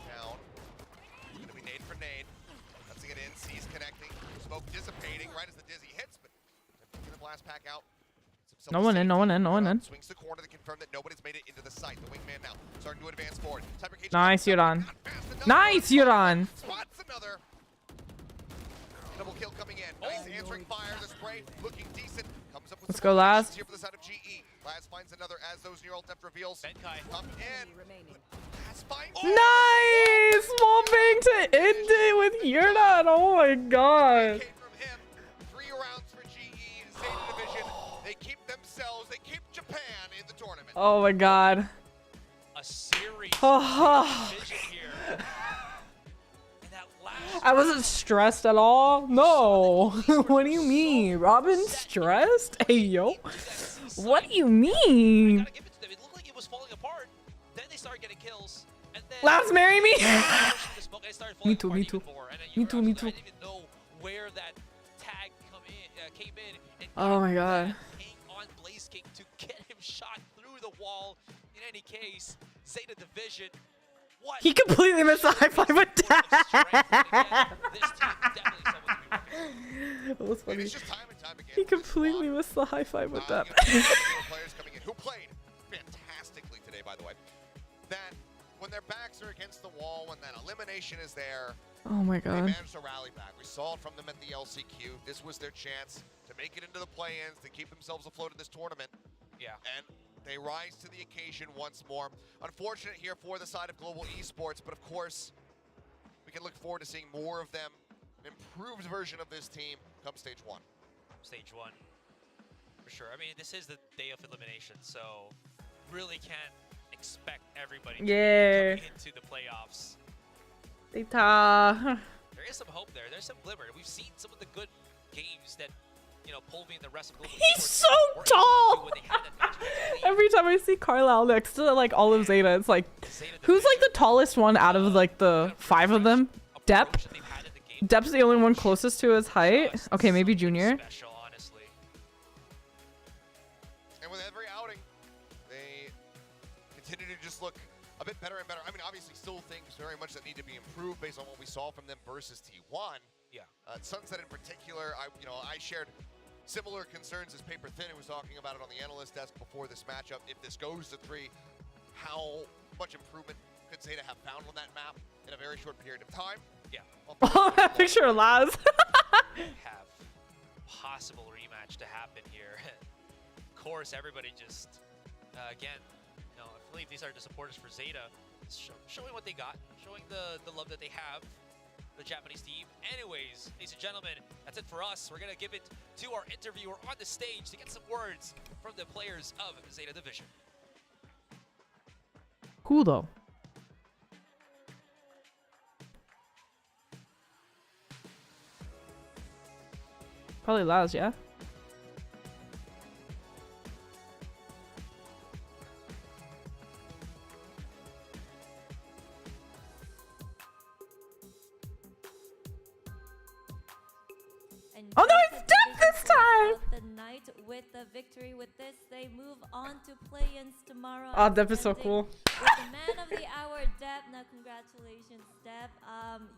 down. It's gonna be nade for nade. Let's get in. C's connecting. Smoke dissipating right as the dizzy hits, but get the blast pack out. No one in, no one in, no one in. Swings the corner to confirm that nobody's made it into the site. The wingman now starting to advance forward. Nice, Yuran. Nice, Yuran. Spots another. Double kill coming in. Nice answering fire. The spray looking decent. Comes up with Let's some go, Laz. here for the side of GE. Laz finds another as those neural depth reveals. Come in. Laz finds Nice! Small bang to end it with Yuran. Oh my god. came from him. 3 rounds for GE. ZETA division. They keep themselves. They keep Japan in the tournament. Oh my god. a series Oh. vision here. And that last I wasn't stressed at all. No. What do you mean? Robin stressed? Hey, yo. What do you mean? gotta give it to them. It looked like it was falling apart. Then they started getting kills. And then Laz, marry me. Me too, me too. Me too, me too. I didn't even know where that tag came in. And Oh my god. King on Blaze King to get him shot through the wall. In any case, ZETA division. What? He completely missed the high five with that. This team definitely someone to be reckoned with. That was funny. It's just time and time again. He completely missed the high five with that. Players coming in who played fantastically today, by the way. That when their backs are against the wall, when that elimination is there, Oh my They god. managed to rally back. We saw it from them at the LCQ. This was their chance to make it into the play-ins, to keep themselves afloat in this tournament. Yeah. And they rise to the occasion once more. Unfortunate here for the side of Global Esports, but of course, we can look forward to seeing more of them, an improved version of this team come stage 1. Stage 1. For sure. I mean, this is the day of elimination, so really can't expect everybody to be coming into the playoffs. ZETA. There is some hope there. There's some glimmer. We've seen some of the good games that, you know, Polvi and the rest of Global He's Esports so were able to do tall! when they had that match against Every time I see Carlisle next to like all of Zeta, it's like, who's like the tallest one out of like the 5 of them? Depp? approach that they've had in the game. Depp's the only one closest to his height. Just Okay, maybe something Junior. Special, honestly. And with every outing, they continue to just look a bit better and better. I mean, obviously still things very much that need to be improved based on what we saw from them versus T1. Yeah. Sunset in particular, I shared similar concerns as Paper Thin, who was talking about it on the analyst desk before this matchup. If this goes to 3, how much improvement could Zeta have found on that map in a very short period of time? Yeah. Oh, that picture of Laz. Have possible rematch to happen here. Of course, everybody just, again, you know, I believe these are the supporters for Zeta, showing what they got, showing the love that they have, the Japanese team. Anyways, ladies and gentlemen, that's it for us. We're going to give it to our interviewer on the stage to get some words from the players of Zeta Division. Cool though. Probably Laz, yeah? Oh no, it's Depp this time! The night with the victory. With this, they move on to play-ins tomorrow. Oh, Depp is so cool. With the man of the hour, Depp. Now, congratulations, Depp.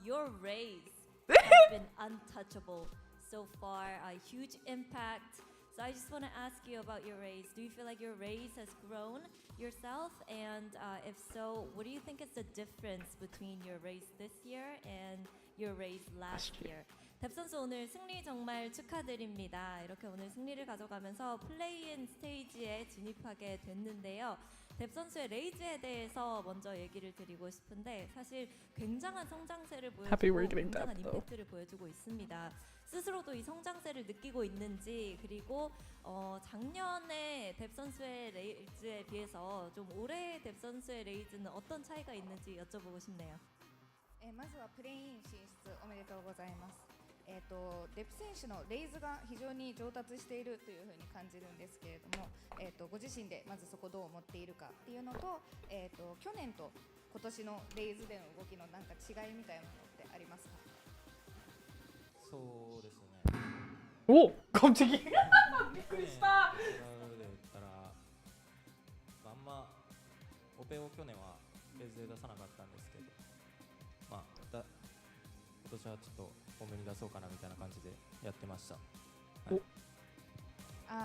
Your raise has been untouchable so far. A huge impact. So I just want to ask you about your raise. Do you feel like your raise has grown yourself? And if so, what do you think is the difference between your raise this year and your raise last year? 뎁 선수 오늘 승리 정말 축하드립니다. 이렇게 오늘 승리를 가져가면서 플레이인 스테이지에 진입하게 됐는데요. 뎁 선수의 레이즈에 대해서 먼저 얘기를 드리고 싶은데 사실 굉장한 성장세를 보여주고 굉장한 임팩트를 보여주고 있습니다. 스스로도 이 성장세를 느끼고 있는지 그리고 작년에 뎁 선수의 레이즈에 비해서 좀 올해의 뎁 선수의 레이즈는 어떤 차이가 있는지 여쭤보고 싶네요. まずはプレイン進出おめでとうございます。デプ選手のレイズが非常に上達しているというふうに感じるんですけれども、ご自身でまずそこどう思っているかっていうのと、去年と今年のレイズでの動きのなんか違いみたいなのってありますか？そうですね。お、갑자기びっくりした。違うで言ったら、あんまオペを去年はレイズで出さなかったんですけど、今年はちょっと多めに出そうかなみたいな感じでやってました。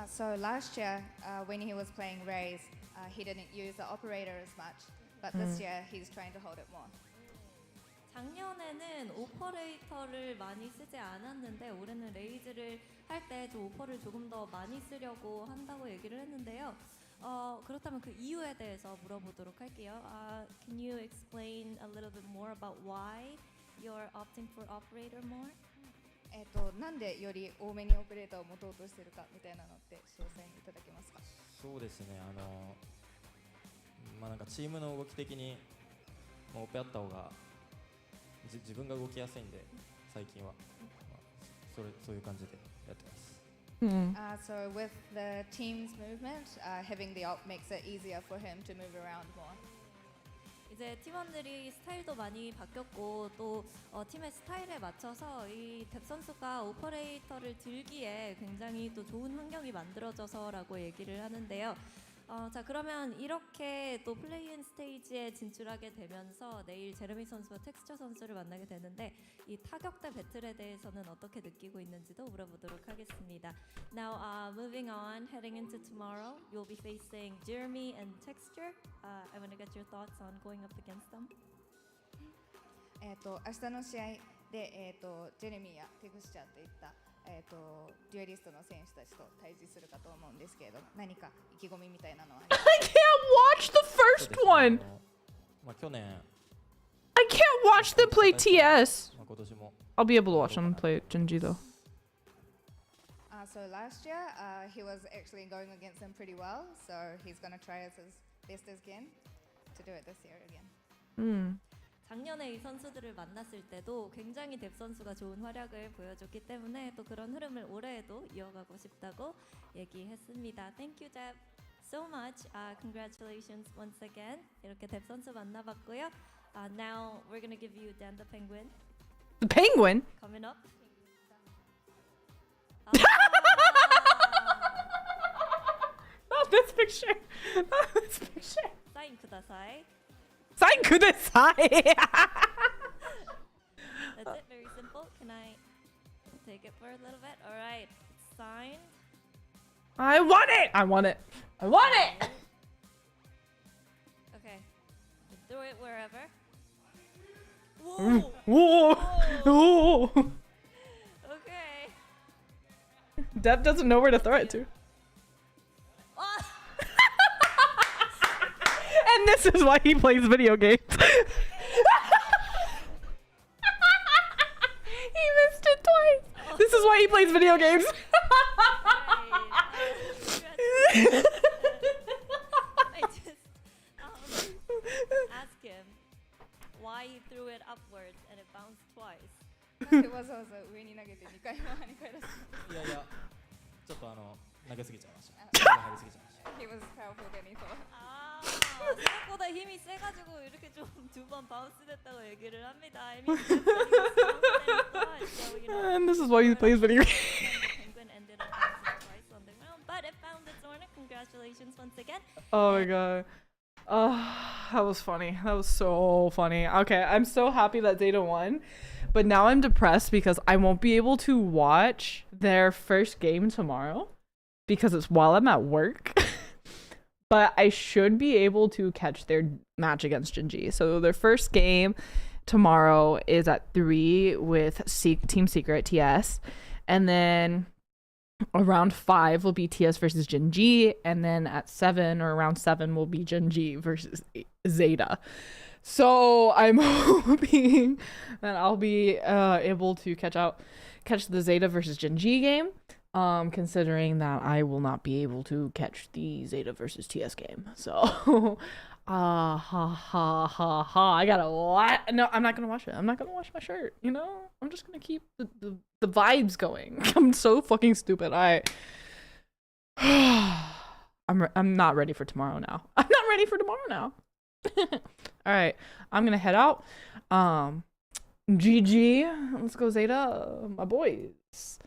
So last year, when he was playing Raze, he didn't use the operator as much, but this year he's trying to hold it more. 작년에는 오퍼레이터를 많이 쓰지 않았는데 올해는 레이즈를 할 때 좀 오퍼를 조금 더 많이 쓰려고 한다고 얘기를 했는데요. 그렇다면 그 이유에 대해서 물어보도록 할게요. Can you explain a little bit more about why you're opting for operator more? なんでより多めにオペレーターを持とうとしているかみたいなのって詳細にいただけますか？そうですね。なんかチームの動き的にオペあった方が自分が動きやすいんで最近は、そういう感じでやってます。So with the team's movement, having the op makes it easier for him to move around more. 이제 팀원들이 스타일도 많이 바뀌었고 또 팀의 스타일에 맞춰서 이 뎁 선수가 오퍼레이터를 들기에 굉장히 또 좋은 환경이 만들어져서라고 얘기를 하는데요. 자 그러면 이렇게 또 플레이인 스테이지에 진출하게 되면서 내일 제레미 선수와 텍스처 선수를 만나게 되는데 이 타격대 배틀에 대해서는 어떻게 느끼고 있는지도 물어보도록 하겠습니다. Now moving on, heading into tomorrow, you'll be facing Jeremy and Texture. I want to get your thoughts on going up against them. 明日の試合で、ジェレミーやテクスチャーといった、デュエリストの選手たちと対峙するかと思うんですけれど、何か意気込みみたいなのはありますか？ I can't watch the first one. まあ去年 I can't watch them play TS. まあ今年も I'll be able to watch them play Genji though. So last year, he was actually going against them pretty well. So he's gonna try as best as can to do it this year again. 작년에 이 선수들을 만났을 때도 굉장히 뎁 선수가 좋은 활약을 보여줬기 때문에 또 그런 흐름을 올해에도 이어가고 싶다고 얘기했습니다. Thank you, Deb, so much. Congratulations once again. 이렇게 뎁 선수 만나봤고요. Now we're gonna give you Dan the Penguin. The penguin? Coming up. Not this picture. Not this picture. 사인 쿠다사이. Sign kudasai. That's it, very simple. Can I take it for a little bit? All right, it's signed. I want it. I want it. I want it. Okay, throw it wherever. Whoa. Whoa. Whoa. Okay. Deb doesn't know where to throw it to. And this is why he plays video games. He missed it twice. This is why he plays video games. I just ask him why he threw it upwards and it bounced twice. なんでわざわざ上に投げて2回も跳ね返らせた？いやいやちょっと投げすぎちゃいました。手が入りすぎちゃいました。 He was powerful than he thought. 생각보다 힘이 세가지고 이렇게 좀 두 번 바운스 됐다고 얘기를 합니다. I mean, so, you know, And this is why he plays video games. Penguin ended up bouncing twice on the ground, but it found its owner. Congratulations once again. Oh my god. That was funny. That was so funny. Okay, I'm so happy that Zeta won. But now I'm depressed because I won't be able to watch their first game tomorrow because it's while I'm at work. But I should be able to catch their match against Genji. So their first game tomorrow is at 3 with Team Secret TS. And then around 5 will be TS versus Genji. And then at 7 or around 7 will be Genji versus Zeta. So I'm hoping that I'll be able to catch the Zeta versus Genji game. Considering that I will not be able to catch the Zeta versus TS game. So, I gotta watch. No, I'm not gonna watch it. I'm not gonna wash my shirt, you know? I'm just gonna keep the vibes going. I'm so fucking stupid. I'm not ready for tomorrow now. I'm not ready for tomorrow now. Alright, I'm gonna head out. GG. Let's go, Zeta. My boys.